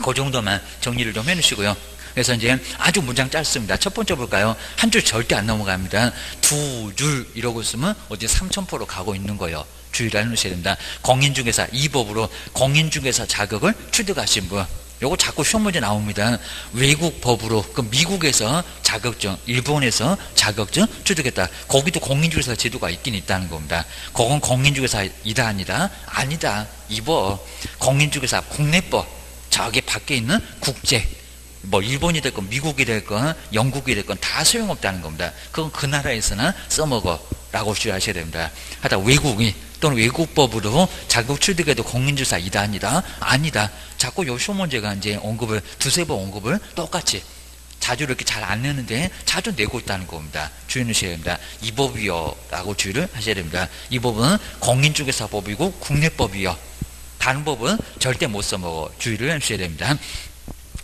그 정도만 정리를 좀 해주시고요. 그래서 이제 아주 문장 짧습니다. 첫 번째 볼까요? 한 줄 절대 안 넘어갑니다. 두 줄 이러고 있으면 어디 3,000%로 가고 있는 거예요. 주의를 해주셔야 됩니다. 공인중개사 이 법으로 공인중개사 자격을 취득하신 분. 요거 자꾸 시험 문제 나옵니다. 외국 법으로 그 미국에서 자격증, 일본에서 자격증 취득했다. 거기도 공인중개사 제도가 있긴 있다는 겁니다. 그건 공인중개사이다 아니다? 아니다. 이거 공인중개사 국내법 저기 밖에 있는 국제 뭐 일본이 됐건 미국이 됐건 영국이 됐건 다 소용없다는 겁니다. 그건 그 나라에서나 써먹어 라고 주의하셔야 됩니다. 하여튼 외국이 또는 외국법으로 자격 취득해도 공인중개사 이다 아니다? 아니다. 자꾸 요 시험 문제가 이제 언급을 두세 번 언급을 똑같이 자주 이렇게 잘 안 내는데 자주 내고 있다는 겁니다. 주의하셔야 됩니다. 이 법이요 라고 주의를 하셔야 됩니다. 이 법은 공인중개사법이고 국내법이요. 다른 법은 절대 못 써먹어. 주의를 해주셔야 됩니다.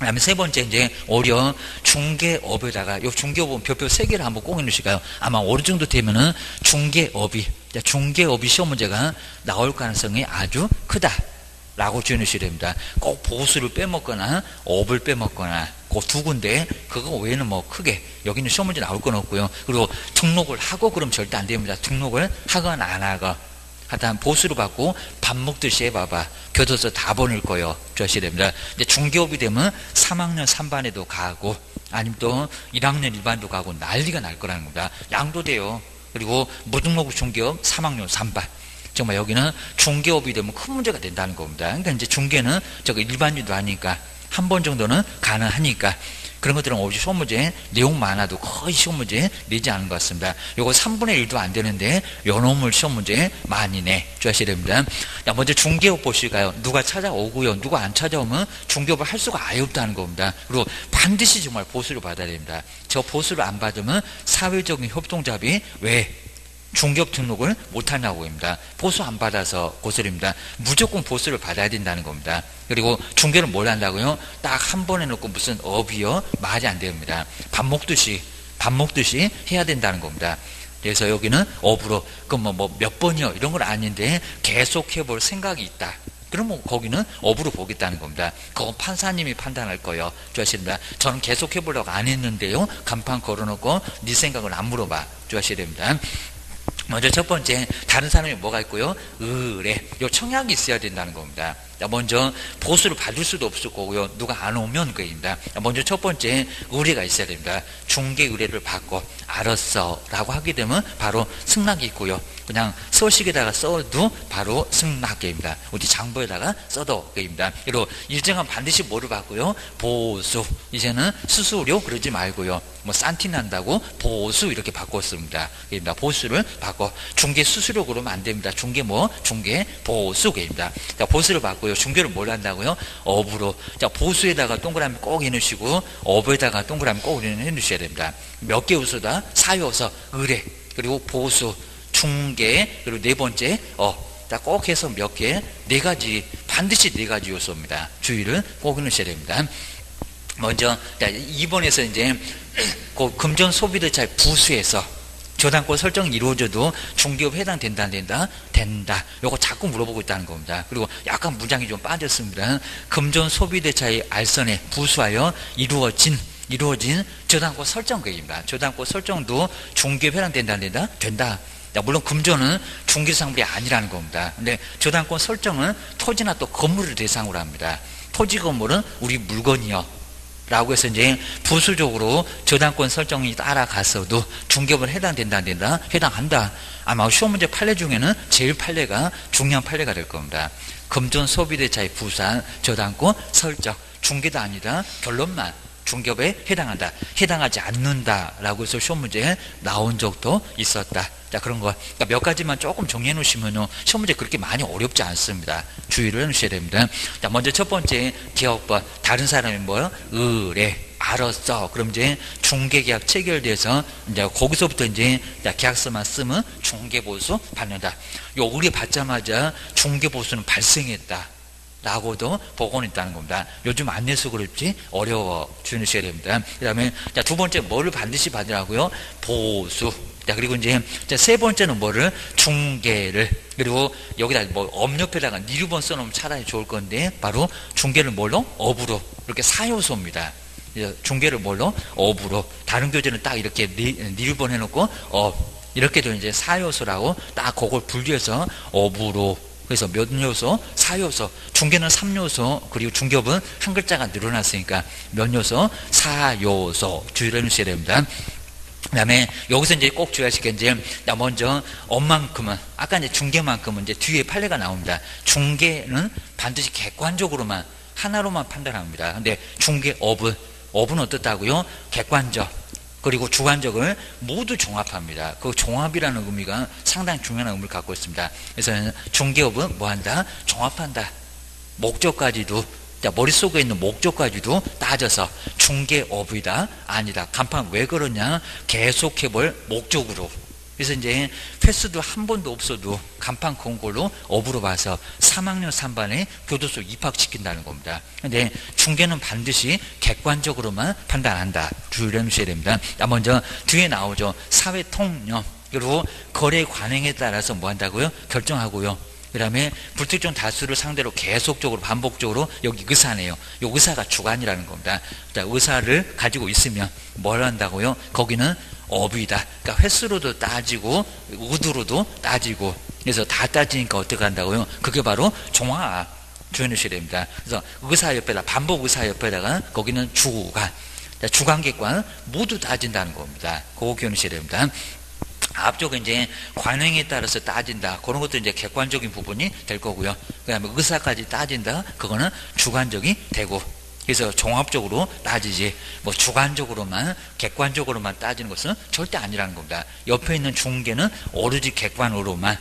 그다음에 세 번째 이제 오히려 중개업에다가 요 중개업은 별표 3개를 한번 꼭 해놓으실까요? 아마 어느 정도 되면은 중개업이 시험 문제가 나올 가능성이 아주 크다라고 주의하셔야 됩니다. 꼭 보수를 빼먹거나 업을 빼먹거나 그 두 군데 그거 외에는 뭐 크게 여기는 시험 문제 나올 건 없고요. 그리고 등록을 하고 그럼 절대 안 됩니다. 등록을 하거나 안 하거. 하여튼 보수를 받고 밥 먹듯이 해봐봐. 교도소 다 보낼 거예요. 주셔야 됩니다. 이제 중개업이 되면 3학년 3반에도 가고 아니면 또 1학년 1반도 가고 난리가 날 거라는 겁니다. 양도돼요. 그리고 무등록 중개업 3학년 3반. 정말 여기는 중개업이 되면 큰 문제가 된다는 겁니다. 그러니까 이제 중개는 저거 일반인도 하니까 한 번 정도는 가능하니까 그런 것들은 오히려 시험 문제 내용 많아도 거의 시험 문제 내지 않은 것 같습니다. 요거 3분의 1도 안 되는데 요 놈을 시험 문제 많이 내 주셔야 됩니다. 자, 먼저 중개업 보실까요? 누가 찾아오고요. 누가 안 찾아오면 중개업을 할 수가 아예 없다는 겁니다. 그리고 반드시 정말 보수를 받아야 됩니다. 저 보수를 안 받으면 사회적인 협동조합이 왜 중개업 등록을 못하냐고 합니다. 보수 안 받아서 고소입니다. 무조건 보수를 받아야 된다는 겁니다. 그리고 중개를 뭘 한다고요? 딱 한 번 해놓고 무슨 업이요? 말이 안 됩니다. 밥 먹듯이 해야 된다는 겁니다. 그래서 여기는 업으로 그럼 뭐 몇 번이요? 이런 건 아닌데 계속 해볼 생각이 있다. 그러면 거기는 업으로 보겠다는 겁니다. 그건 판사님이 판단할 거예요. 주하십니다. 저는 계속 해보려고 안 했는데요. 간판 걸어놓고 네 생각을 안 물어봐. 주하셔야 됩니다. 먼저 첫 번째 다른 사람이 뭐가 있고요? 의뢰. 요 청약이 있어야 된다는 겁니다. 먼저 보수를 받을 수도 없을 거고요. 누가 안 오면 그입니다. 먼저 첫 번째 의뢰가 있어야 됩니다. 중개 의뢰를 받고 알았어 라고 하게 되면 바로 승낙이 있고요. 그냥 서식에다가 써도 바로 승낙입니다. 어디 장부에다가 써도 그입니다. 그리고 일정한 반드시 뭐를 받고요? 보수. 이제는 수수료 그러지 말고요. 뭐 싼티 난다고 보수 이렇게 바꿨습니다. 그입니다. 보수를 받고 중개 수수료 그러면 안 됩니다. 중개 보수 그입니다. 자, 보수를 받고요. 중개를 뭘 한다고요? 업으로. 자, 보수에다가 동그라미 꼭 해놓으시고 업에다가 동그라미 꼭 해놓으셔야 됩니다. 몇 개 요소다? 사요소, 의뢰, 그리고 보수, 중개, 그리고 네 번째 자, 꼭 해서 몇 개? 4가지, 반드시 4가지 요소입니다. 주의를 꼭 해놓으셔야 됩니다. 먼저 2번에서 이제 그 금전 소비대차 부수에서 저당권 설정이 이루어져도 중개업 해당된다 안 된다? 된다. 요거 자꾸 물어보고 있다는 겁니다. 그리고 약간 문장이 좀 빠졌습니다. 금전 소비대차의 알선에 부수하여 이루어진 저당권 설정계획입니다. 저당권 설정도 중개업 해당된다 안 된다? 된다. 물론 금전은 중개상물이 아니라는 겁니다. 근데 저당권 설정은 토지나 또 건물을 대상으로 합니다. 토지 건물은 우리 물건이요 라고 해서 이제 부수적으로 저당권 설정이 따라갔어도 중개업은 해당된다 안 된다? 해당한다. 아마 시험 문제 판례 중에는 제일 판례가 중요한 판례가 될 겁니다. 금전 소비대차의 부산 저당권 설정 중개도 아니다. 결론만 중개업에 해당한다. 해당하지 않는다라고 해서 시험 문제에 나온 적도 있었다. 자, 그런 거. 그러니까 몇 가지만 조금 정리해 놓으시면요. 시험 문제 그렇게 많이 어렵지 않습니다. 주의를 해 놓으셔야 됩니다. 자, 먼저 첫 번째 기억법. 다른 사람이 뭐요? 의뢰. 알았어. 그럼 이제 중개계약 체결돼서 이제 거기서부터 이제 계약서만 쓰면 중개보수 받는다. 요 의뢰 받자마자 중개보수는 발생했다. 라고도 보고는 있다는 겁니다. 요즘 안 내서 그렇지 어려워 주셔야 됩니다. 그 다음에 두 번째 뭐를 반드시 받으라고요? 보수. 자, 그리고 이제 세 번째는 뭐를? 중개를. 그리고 여기다 뭐 업 옆에다가 니르번 써놓으면 차라리 좋을 건데 바로 중개를 뭘로? 업으로. 이렇게 4요소입니다. 중개를 뭘로? 업으로. 다른 교재는 딱 이렇게 니르번 해놓고 업. 이렇게 되면 이제 4요소라고 딱 그걸 분류해서 업으로. 그래서 몇 요소? 4요소. 중개는 3요소. 그리고 중개업은 한 글자가 늘어났으니까 몇 요소? 4요소. 주의를 해주셔야 됩니다. 그 다음에 여기서 이제 꼭 주의하실 게 이제 먼저 업만큼은 아까 이제 중개만큼은 이제 뒤에 판례가 나옵니다. 중개는 반드시 객관적으로만 하나로만 판단합니다. 근데 중개업은 어떻다고요? 객관적. 그리고 주관적을 모두 종합합니다. 그 종합이라는 의미가 상당히 중요한 의미를 갖고 있습니다. 그래서 중개업은 뭐한다? 종합한다. 목적까지도, 머릿속에 있는 목적까지도 따져서 중개업이다? 아니다. 간판 왜 그러냐? 계속해볼 목적으로. 그래서 이제 횟수도 한 번도 없어도 간판 공고로 업으로 봐서 3학년 3반에 교도소 입학시킨다는 겁니다. 근데 중개는 반드시 객관적으로만 판단한다. 주의를 해주셔야 됩니다. 먼저 뒤에 나오죠. 사회통념. 그리고 거래 관행에 따라서 뭐 한다고요? 결정하고요. 그 다음에 불특정 다수를 상대로 계속적으로 반복적으로 여기 의사네요. 이 의사가 주관이라는 겁니다. 자, 의사를 가지고 있으면 뭘 한다고요? 거기는 업이다. 그러니까 횟수로도 따지고 의도로도 따지고 그래서 다 따지니까 어떻게 한다고요? 그게 바로 종합. 주의하셔야 됩니다. 그래서 의사 옆에다 반복 의사 옆에다가 거기는 주관. 주관객관 모두 따진다는 겁니다. 그거 기억하셔야 됩니다. 앞쪽은 이제 관행에 따라서 따진다. 그런 것도 이제 객관적인 부분이 될 거고요. 그 다음에 의사까지 따진다. 그거는 주관적이 되고. 그래서 종합적으로 따지지, 뭐 주관적으로만, 객관적으로만 따지는 것은 절대 아니라는 겁니다. 옆에 있는 중개는 오로지 객관으로만.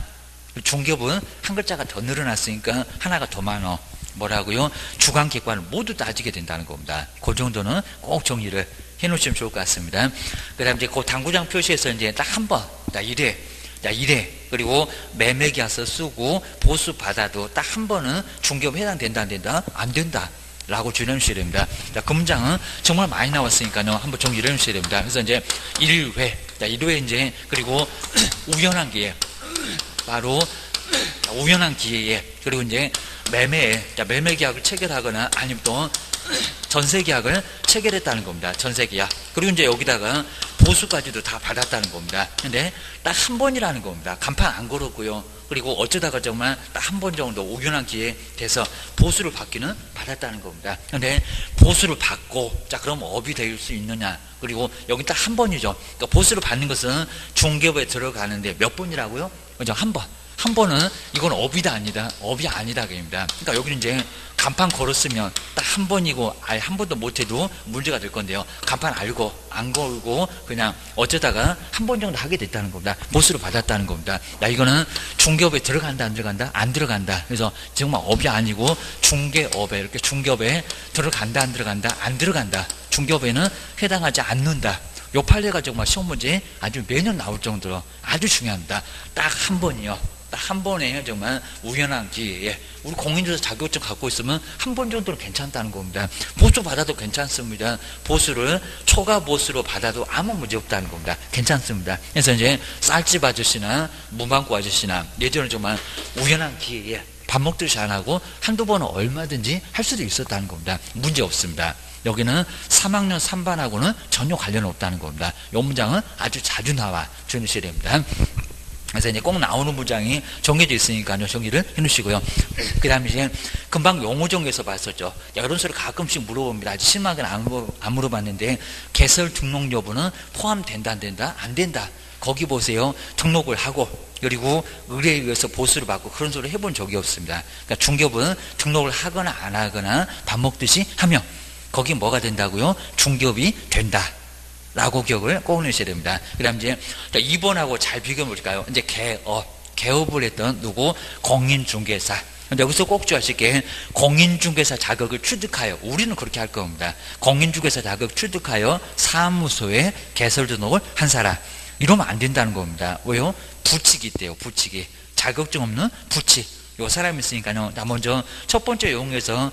중개부는 한 글자가 더 늘어났으니까 하나가 더 많어. 뭐라고요? 주관, 객관을 모두 따지게 된다는 겁니다. 그 정도는 꼭 정리를 해놓으시면 좋을 것 같습니다. 그 다음에 이제 그 당구장 표시에서 이제 딱 한 번, 자, 이래. 그리고 매매계약서 쓰고 보수 받아도 딱 한 번은 중개업 해당된다, 안 된다? 안 된다. 라고 주의해 주셔야 됩니다. 자, 그 문장은 정말 많이 나왔으니까요. 한번 정리를 해 주셔야 됩니다. 그래서 이제 1회. 자, 1회 이제, 그리고 우연한 기회. 바로 우연한 기회에. 그리고 이제 매매 계약을 체결하거나 아니면 또 전세 계약을 체결했다는 겁니다. 전세 계약. 그리고 이제 여기다가 보수까지도 다 받았다는 겁니다. 근데 딱 한 번이라는 겁니다. 간판 안 걸었고요. 그리고 어쩌다가 정말 딱 한 번 정도 우연한 기회에 돼서 보수를 받기는 받았다는 겁니다. 근데 보수를 받고 자 그럼 업이 될 수 있느냐? 그리고 여기 딱 한 번이죠. 그러니까 보수를 받는 것은 중개부에 들어가는데 몇 번이라고요? 그죠? 한 번. 한 번은 이건 업이다 아니다. 업이 아니다 그입니다. 그러니까 여기는 이제 간판 걸었으면 딱 한 번이고 아예 한 번도 못해도 문제가 될 건데요. 간판 알고 안 걸고 그냥 어쩌다가 한 번 정도 하게 됐다는 겁니다. 보수를 받았다는 겁니다. 야 이거는 중개업에 들어간다 안 들어간다? 안 들어간다. 그래서 정말 업이 아니고 중개업에 이렇게 중개업에 들어간다 안 들어간다? 안 들어간다. 중개업에는 해당하지 않는다. 요 판례가 정말 시험 문제 아주 매년 나올 정도로 아주 중요합니다. 딱 한 번이요. 딱 한 번에 정말 우연한 기회에 우리 공인중개사 자격증 갖고 있으면 한 번 정도는 괜찮다는 겁니다. 보수 받아도 괜찮습니다. 보수를 초과 보수로 받아도 아무 문제 없다는 겁니다. 괜찮습니다. 그래서 이제 쌀집 아저씨나 문방구 아저씨나 예전에 정말 우연한 기회에 밥 먹듯이 안 하고 한두 번은 얼마든지 할 수도 있었다는 겁니다. 문제 없습니다. 여기는 3학년 3반하고는 전혀 관련 없다는 겁니다. 이 문장은 아주 자주 나와 주셔야 됩니다. 그래서 이제 꼭 나오는 문장이 정해져 있으니까요. 정리를 해놓으시고요. 그 다음에 이제 금방 용어정에서 봤었죠. 이런 소리 가끔씩 물어봅니다. 아주 심하게 안 물어봤는데 개설 등록 여부는 포함된다 안 된다? 안 된다. 거기 보세요. 등록을 하고 그리고 의뢰에 의해서 보수를 받고 그런 소리 해본 적이 없습니다. 그러니까 중개업은 등록을 하거나 안 하거나 밥 먹듯이 하면 거기 뭐가 된다고요? 중개업이 된다. 라고 기억을 꼭 넣으셔야 됩니다. 그 다음 이제 2번하고 잘 비교해 볼까요? 이제 개업을 했던 누구? 공인중개사. 근데 여기서 꼭 주의하실 게 공인중개사 자격을 취득하여 우리는 그렇게 할 겁니다. 공인중개사 자격 취득하여 사무소에 개설 등록을 한 사람. 이러면 안 된다는 겁니다. 왜요? 부칙이 있대요. 부칙이. 자격증 없는 부칙. 요 사람이 있으니까요. 자, 먼저 첫 번째 용어에서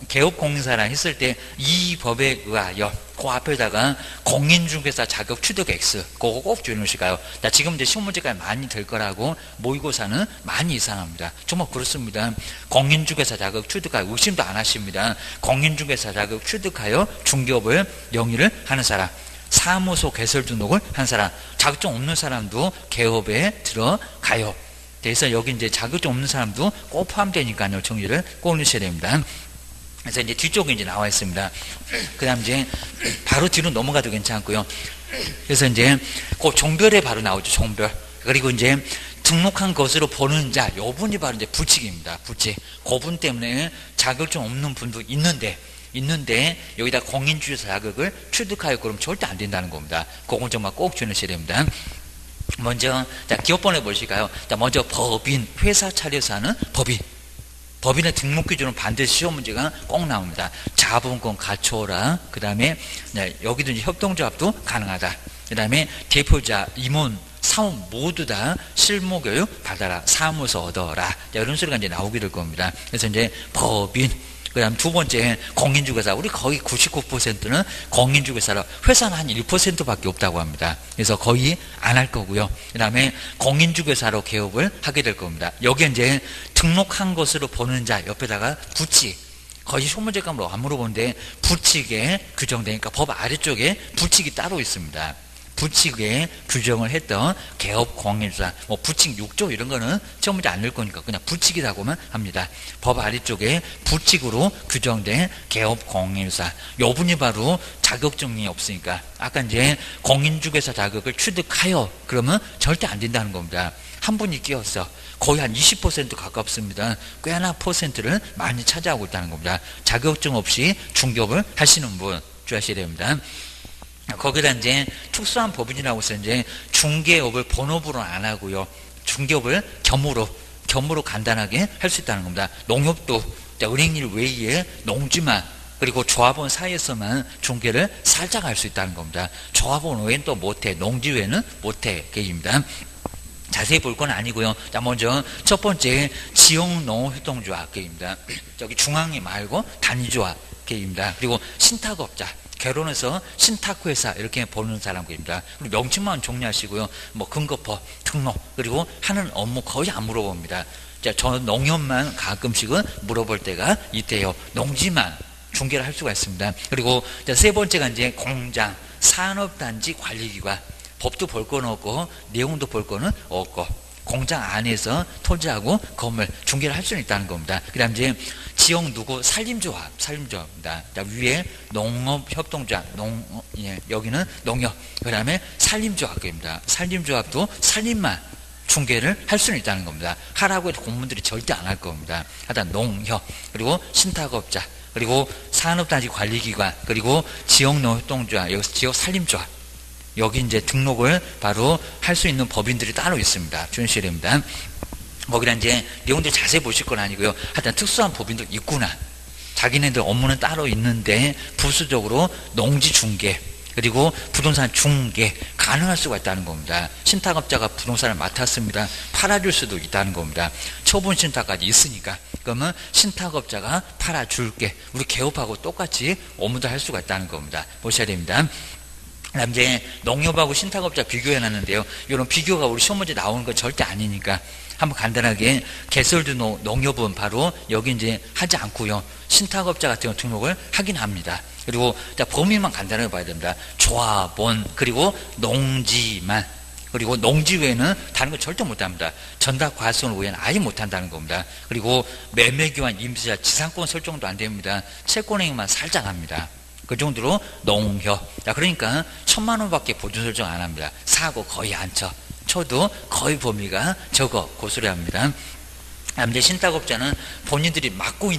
개업공인사랑 했을 때 이 법에 의하여 그 앞에다가 공인중개사 자격 취득 X 그거 꼭 주의하시고요. 자, 지금 이제 시험 문제가 많이 될 거라고 모의고사는 많이 이상합니다. 정말 그렇습니다. 공인중개사 자격 취득하여 의심도 안 하십니다. 공인중개사 자격 취득하여 중개업을 영위를 하는 사람. 사무소 개설 등록을 한 사람. 자격증 없는 사람도 개업에 들어가요. 그래서 여기 이제 자격증 없는 사람도 꼭 포함되니까요. 정리를 꼭 넣으셔야 됩니다. 그래서 이제 뒤쪽에 이제 나와 있습니다. 그 다음 이제 바로 뒤로 넘어가도 괜찮고요. 그래서 이제 그 종별에 바로 나오죠. 종별. 그리고 이제 등록한 것으로 보는 자, 요 분이 바로 이제 부칙입니다. 부칙. 그 분 때문에 자격증 없는 분도 있는데 여기다 공인중개사 자격을 취득하여 그러면 절대 안 된다는 겁니다. 그건 정말 꼭 주의하셔야 됩니다. 먼저 자 기업번호 보실까요? 자 먼저 법인 회사 차려서 하는 법인의 등록 기준은 반드시 시험 문제가 꼭 나옵니다. 자본권 갖춰라. 그 다음에 네, 여기도 이제 협동조합도 가능하다. 그 다음에 대표자 임원 사무 모두 다 실무교육 받아라. 사무소 얻어라. 자, 이런 소리가 이제 나오게 될 겁니다. 그래서 이제 법인, 그 다음 두 번째 공인중개사. 우리 거의 99%는 공인중개사라. 회사는 한 1%밖에 없다고 합니다. 그래서 거의 안 할 거고요. 그 다음에 공인중개사로 개업을 하게 될 겁니다. 여기에 이제 등록한 것으로 보는 자 옆에다가 부칙. 거의 소문제감으로 안 물어보는데 부칙에 규정되니까 법 아래쪽에 부칙이 따로 있습니다. 부칙에 규정을 했던 개업 공인중개사, 뭐 부칙 6조 이런 거는 처음부터 안 넣을 거니까 그냥 부칙이라고만 합니다. 법 아래쪽에 부칙으로 규정된 개업 공인중개사, 요 분이 바로 자격증이 없으니까 아까 이제 공인중개사 자격을 취득하여 그러면 절대 안 된다는 겁니다. 한 분이 끼었어. 거의 한 20% 가깝습니다. 꽤나 퍼센트를 많이 차지하고 있다는 겁니다. 자격증 없이 중개업을 하시는 분 주의하셔야 됩니다. 거기다 이제 특수한 법인이라고 해서 이제 중개업을 본업으로 안 하고요. 중개업을 겸으로 간단하게 할 수 있다는 겁니다. 농협도 은행일 외에 농지만 그리고 조합원 사이에서만 중개를 살짝 할 수 있다는 겁니다. 조합원 외에는 또 못해. 농지 외에는 못해. 계입니다. 자세히 볼 건 아니고요. 자, 먼저 첫 번째 지역농업협동조합 계입니다. 저기 중앙이 말고 단위조합 계입니다. 그리고 신탁업자. 결혼해서 신탁회사 이렇게 보는 사람입니다. 그리고 명칭만 정리하시고요. 뭐 근거법, 등록 그리고 하는 업무 거의 안 물어봅니다. 자, 저 농협만 가끔씩은 물어볼 때가 있대요. 농지만 중개를 할 수가 있습니다. 그리고 세 번째가 이제 공장, 산업단지 관리기관. 법도 볼 건 없고 내용도 볼 거는 없고 공장 안에서 토지하고 건물 중개를 할 수는 있다는 겁니다. 그 다음 이제 지역 누구 산림조합입니다. 위에 농업협동조합, 여기는 농협, 그 다음에 산림조합입니다. 산림조합도 산림만 중개를 할 수는 있다는 겁니다. 하라고 해도 공무원들이 절대 안 할 겁니다. 하여튼 농협, 그리고 신탁업자, 그리고 산업단지 관리기관, 그리고 지역농협동조합, 여기서 지역산림조합. 여기 이제 등록을 바로 할 수 있는 법인들이 따로 있습니다. 주의하셔야 됩니다. 거기다 이제 내용들 자세히 보실 건 아니고요. 하여튼 특수한 법인들 있구나. 자기네들 업무는 따로 있는데 부수적으로 농지 중개 그리고 부동산 중개 가능할 수가 있다는 겁니다. 신탁업자가 부동산을 맡았습니다. 팔아줄 수도 있다는 겁니다. 처분 신탁까지 있으니까 그러면 신탁업자가 팔아줄게. 우리 개업하고 똑같이 업무도 할 수가 있다는 겁니다. 보셔야 됩니다. 그다음 이제 농협하고 신탁업자 비교해놨는데요. 이런 비교가 우리 시험 문제 나오는 건 절대 아니니까 한번 간단하게 개설된 농협은 바로 여기 이제 하지 않고요. 신탁업자 같은 경우 등록을 하긴 합니다. 그리고 범위만 간단하게 봐야 됩니다. 조합원 그리고 농지만 그리고 농지 외에는 다른 건 절대 못합니다. 전담 과수원 외에는 아예 못한다는 겁니다. 그리고 매매기관 임시자 지상권 설정도 안 됩니다. 채권행위만 살짝 합니다. 그 정도로 농협. 자, 그러니까 1,000만 원밖에 보존 설정 안 합니다. 사고 거의 안 쳐. 쳐도 거의 범위가 적어. 고소리합니다. 이제 신탁업자는 본인들이 받고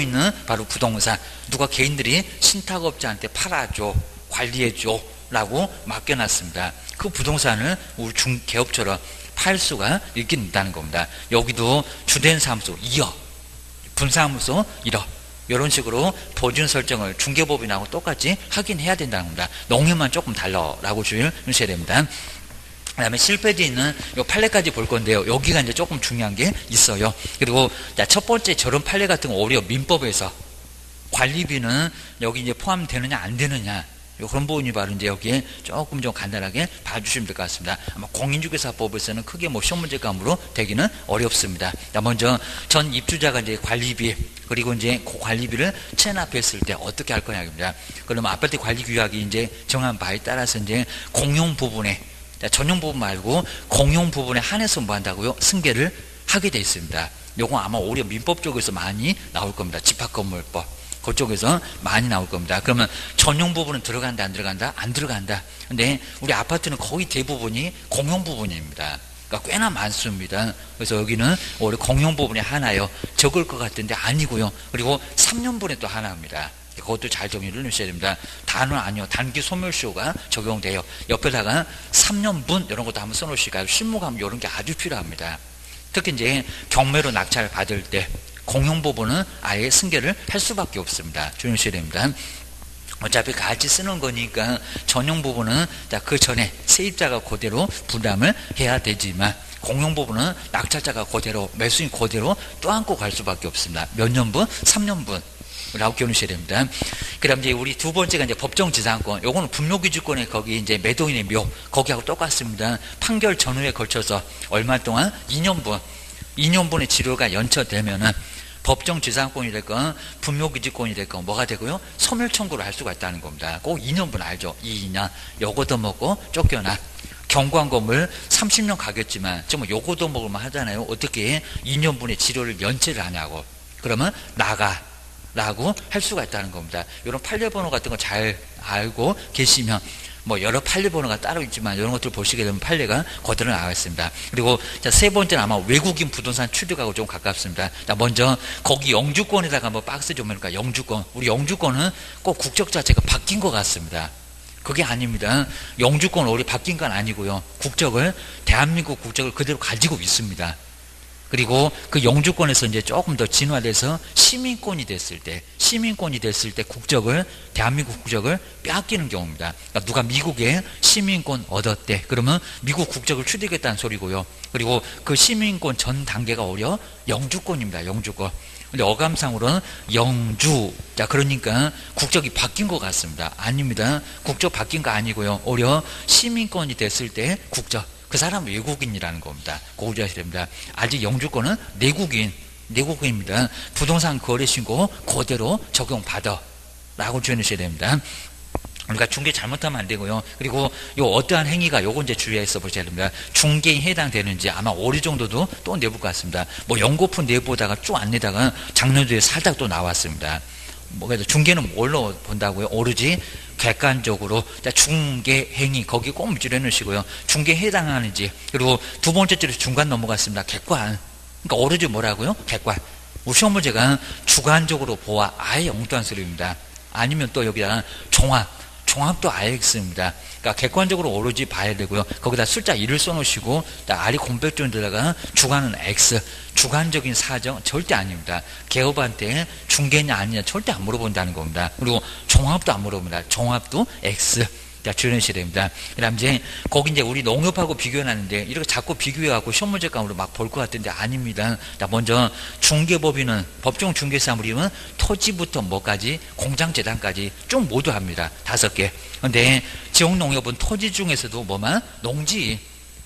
있는 바로 부동산. 누가 개인들이 신탁업자한테 팔아줘, 관리해줘 라고 맡겨놨습니다. 그 부동산을 우리 중개업처럼 팔 수가 있다는 겁니다. 여기도 주된 사무소 2억, 분사무소 1억. 이런 식으로 보증 설정을 중개법인하고 똑같이 하긴 해야 된다는 겁니다. 농협만 조금 달라라고 주의하셔야 됩니다. 그 다음에 실패되어 있는 요 판례까지 볼 건데요. 여기가 이제 조금 중요한 게 있어요. 그리고 첫 번째 저런 판례 같은 거 오히려 민법에서 관리비는 여기 이제 포함되느냐 안 되느냐 그런 부분이 바로 이제 여기에 조금 좀 간단하게 봐주시면 될 것 같습니다. 아마 공인중개사법에서는 크게 뭐 시험 문제감으로 되기는 어렵습니다. 먼저 전 입주자가 이제 관리비 그리고 이제 그 관리비를 체납했을 때 어떻게 할 거냐입니다. 그러면 아파트 관리 규약이 이제 정한 바에 따라서 이제 공용 부분에 전용 부분 말고 공용 부분에 한해서 뭐 한다고요? 승계를 하게 돼 있습니다. 요거 아마 오히려 민법 쪽에서 많이 나올 겁니다. 집합건물법. 그쪽에서 많이 나올 겁니다. 그러면 전용 부분은 들어간다 안 들어간다? 안 들어간다. 근데 우리 아파트는 거의 대부분이 공용 부분입니다. 그러니까 꽤나 많습니다. 그래서 여기는 원래 공용 부분이 하나요. 적을 것 같은데 아니고요. 그리고 3년분에 또 하나입니다. 그것도 잘 정리를 해주셔야 됩니다. 단은 아니요. 단기 소멸시효가 적용돼요. 옆에다가 3년분 이런 것도 한번 써놓으실까요? 실무감 이런 게 아주 필요합니다. 특히 이제 경매로 낙찰 받을 때 공용 부분은 아예 승계를 할 수밖에 없습니다. 주의하셔야 됩니다. 어차피 같이 쓰는 거니까 전용 부분은 그 전에 세입자가 그대로 부담을 해야 되지만 공용 부분은 낙찰자가 그대로 매수인 그대로 떠안고 갈 수밖에 없습니다. 몇 년분? 3년분. 라고 기억하셔야 됩니다. 그 다음 이제 우리 두 번째가 이제 법정지상권. 요거는 분묘기주권에 거기 이제 매도인의 묘. 거기하고 똑같습니다. 판결 전후에 걸쳐서 얼마 동안? 2년분의 지료가 연처되면은 법정지상권이 됐건 분묘기지권이 됐건 뭐가 되고요? 소멸 청구를 할 수가 있다는 겁니다. 꼭 2년분 알죠? 2년. 요거도 먹고 쫓겨나. 경고한 건물 30년 가겠지만 지금 요거도 먹을만 하잖아요. 어떻게 2년분의 지료를 연체를 하냐고. 그러면 나가. 라고 할 수가 있다는 겁니다. 이런 판례번호 같은 거 잘 알고 계시면 뭐 여러 판례번호가 따로 있지만 이런 것들 보시게 되면 판례가 그대로 나와있습니다. 그리고 세 번째는 아마 외국인 부동산 취득하고 좀 가깝습니다. 자, 먼저 거기 영주권에다가 한번 박스 좀 해볼까. 영주권. 우리 영주권은 꼭 국적 자체가 바뀐 것 같습니다. 그게 아닙니다. 영주권 우리 바뀐 건 아니고요. 국적을 대한민국 국적을 그대로 가지고 있습니다. 그리고 그 영주권에서 이제 조금 더 진화돼서 시민권이 됐을 때 국적을, 대한민국 국적을 빼앗기는 경우입니다. 그러니까 누가 미국에 시민권 얻었대. 그러면 미국 국적을 취득했다는 소리고요. 그리고 그 시민권 전 단계가 오히려 영주권입니다. 영주권. 근데 어감상으로는 영주. 자, 그러니까 국적이 바뀐 것 같습니다. 아닙니다. 국적 바뀐 거 아니고요. 오히려 시민권이 됐을 때 국적. 그 사람은 외국인이라는 겁니다. 그거 주셔야 됩니다. 아직 영주권은 내국인입니다. 부동산 거래신고 그대로 적용받아 라고 주셔야 됩니다. 그러니까 중개 잘못하면 안 되고요. 그리고 요 어떠한 행위가 요거 이제 주의해서 보셔야 됩니다. 중개에 해당되는지 아마 오류 정도도 또 내볼 것 같습니다. 뭐 연고품 내보다가 쭉 안 내다가 작년도에 살짝 또 나왔습니다. 뭐 그래도 중개는 뭘로 본다고요? 오로지 객관적으로 중개 행위 거기 꼭 밑줄에 넣으시고요. 중개에 해당하는지. 그리고 두 번째 줄에서 중간 넘어갔습니다. 객관. 그러니까 오로지 뭐라고요? 객관. 우리 시험 문제가 주관적으로 보아 아예 엉뚱한 소리입니다. 아니면 또 여기다 종합도 아예 있습니다. 그러니까 객관적으로 오로지 봐야 되고요. 거기다 숫자 1을 써놓으시고 R이 공백존에다가 주관은 X. 주관적인 사정 절대 아닙니다. 개업한테 중개냐 아니냐 절대 안 물어본다는 겁니다. 그리고 종합도 안 물어봅니다. 종합도 X. 자, 주의하셔야 됩니다. 그 다음 이제, 거기 이제 우리 농협하고 비교해놨는데, 이렇게 자꾸 비교해갖고 시험 문제감으로 막 볼 것 같은데, 아닙니다. 자, 먼저, 중개법인은, 법정 중개사무리는 토지부터 뭐까지, 공장재단까지 쭉 모두 합니다. 5개. 근데, 지역농협은 토지 중에서도 뭐만? 농지.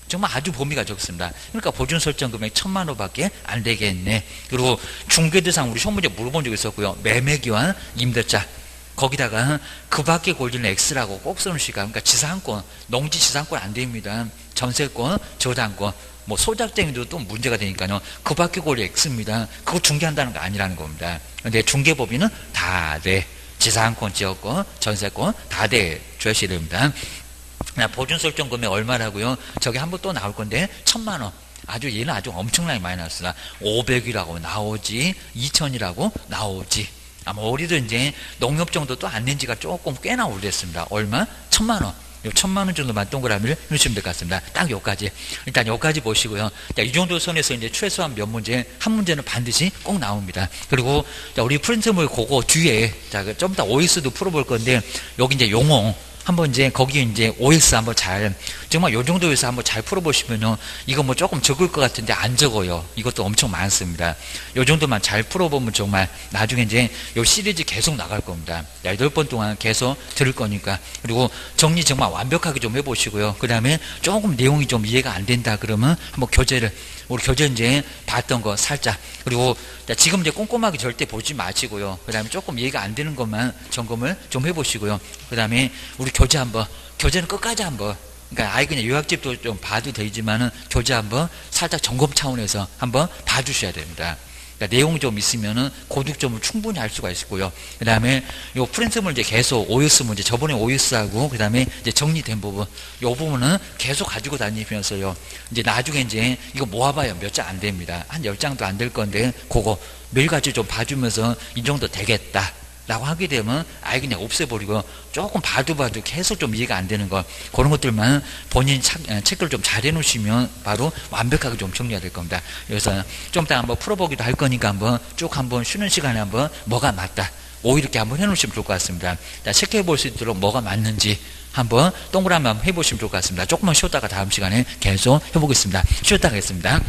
정말 아주 범위가 적습니다. 그러니까 보증 설정 금액 1,000만 원밖에 안 되겠네. 그리고 중개대상 우리 시험 문제 물어본 적이 있었고요. 매매기한 임대차. 거기다가 그 밖에 골리는 X라고 꼭 써놓으시까. 그러니까 지상권, 농지 지상권 안 됩니다. 전세권, 저당권, 뭐 소작쟁이도 또 문제가 되니까요. 그 밖에 골리 X입니다. 그거 중개한다는 거 아니라는 겁니다. 근데 중개법인은 다 돼. 지상권, 지역권, 전세권 다 돼. 주셔야 됩니다. 보증 설정 금액 얼마라고요? 저기 한번 또 나올 건데 1,000만 원. 얘는 아주 엄청나게 많이 나왔습니다. 500이라고 나오지, 2,000이라고 나오지. 아마 우리도 이제 농협 정도 또 안 낸 지가 조금 꽤나 오래됐습니다. 얼마? 1,000만 원. 요 1,000만 원 정도만 동그라미를 넣으시면 될 것 같습니다. 딱 요까지. 일단 요까지 보시고요. 자, 이 정도 선에서 이제 최소한 몇 문제, 한 문제는 반드시 꼭 나옵니다. 그리고 자, 우리 프린트물 그거 뒤에 자, 좀 이따 OS도 풀어볼 건데 여기 이제 용어 한번 이제 거기에 이제 OS 한번 잘 정말 요 정도에서 한번 잘 풀어보시면요 이거 뭐 조금 적을 것 같은데 안 적어요. 이것도 엄청 많습니다. 요 정도만 잘 풀어보면 정말 나중에 이제 요 시리즈 계속 나갈 겁니다. 8번 동안 계속 들을 거니까. 그리고 정리 정말 완벽하게 좀 해보시고요. 그 다음에 조금 내용이 좀 이해가 안 된다 그러면 한번 우리 교재 이제 봤던 거 살짝. 그리고 지금 이제 꼼꼼하게 절대 보지 마시고요. 그 다음에 조금 이해가 안 되는 것만 점검을 좀 해보시고요. 그 다음에 우리 교재는 끝까지 한번, 그러니까 아예 그냥 요약집도 좀 봐도 되지만은 교재 한번 살짝 점검 차원에서 한번 봐주셔야 됩니다. 그러니까 내용이 좀 있으면은 고득점을 충분히 할 수가 있고요. 그 다음에 요 프린트물 이제 계속 OS 문제, 저번에 OS하고 그 다음에 이제 정리된 부분, 요 부분은 계속 가지고 다니면서요. 이제 나중에 이제 이거 모아봐요. 몇 장 안 됩니다. 한 10장도 안 될 건데, 그거 매일같이 좀 봐주면서 이 정도 되겠다. 라고 하게 되면 아예 그냥 없애버리고 조금 봐도 계속 좀 이해가 안 되는 거 그런 것들만 본인 체크를 좀 잘 해놓으시면 바로 완벽하게 좀 정리가 될 겁니다. 그래서 좀 이따 한번 풀어보기도 할 거니까 한번 쭉 한번 쉬는 시간에 한번 뭐가 맞다 5 이렇게 한번 해놓으시면 좋을 것 같습니다. 자, 체크해 볼 수 있도록 뭐가 맞는지 한번 동그라미 한번 해보시면 좋을 것 같습니다. 조금만 쉬었다가 다음 시간에 계속 해보겠습니다. 쉬었다 가겠습니다.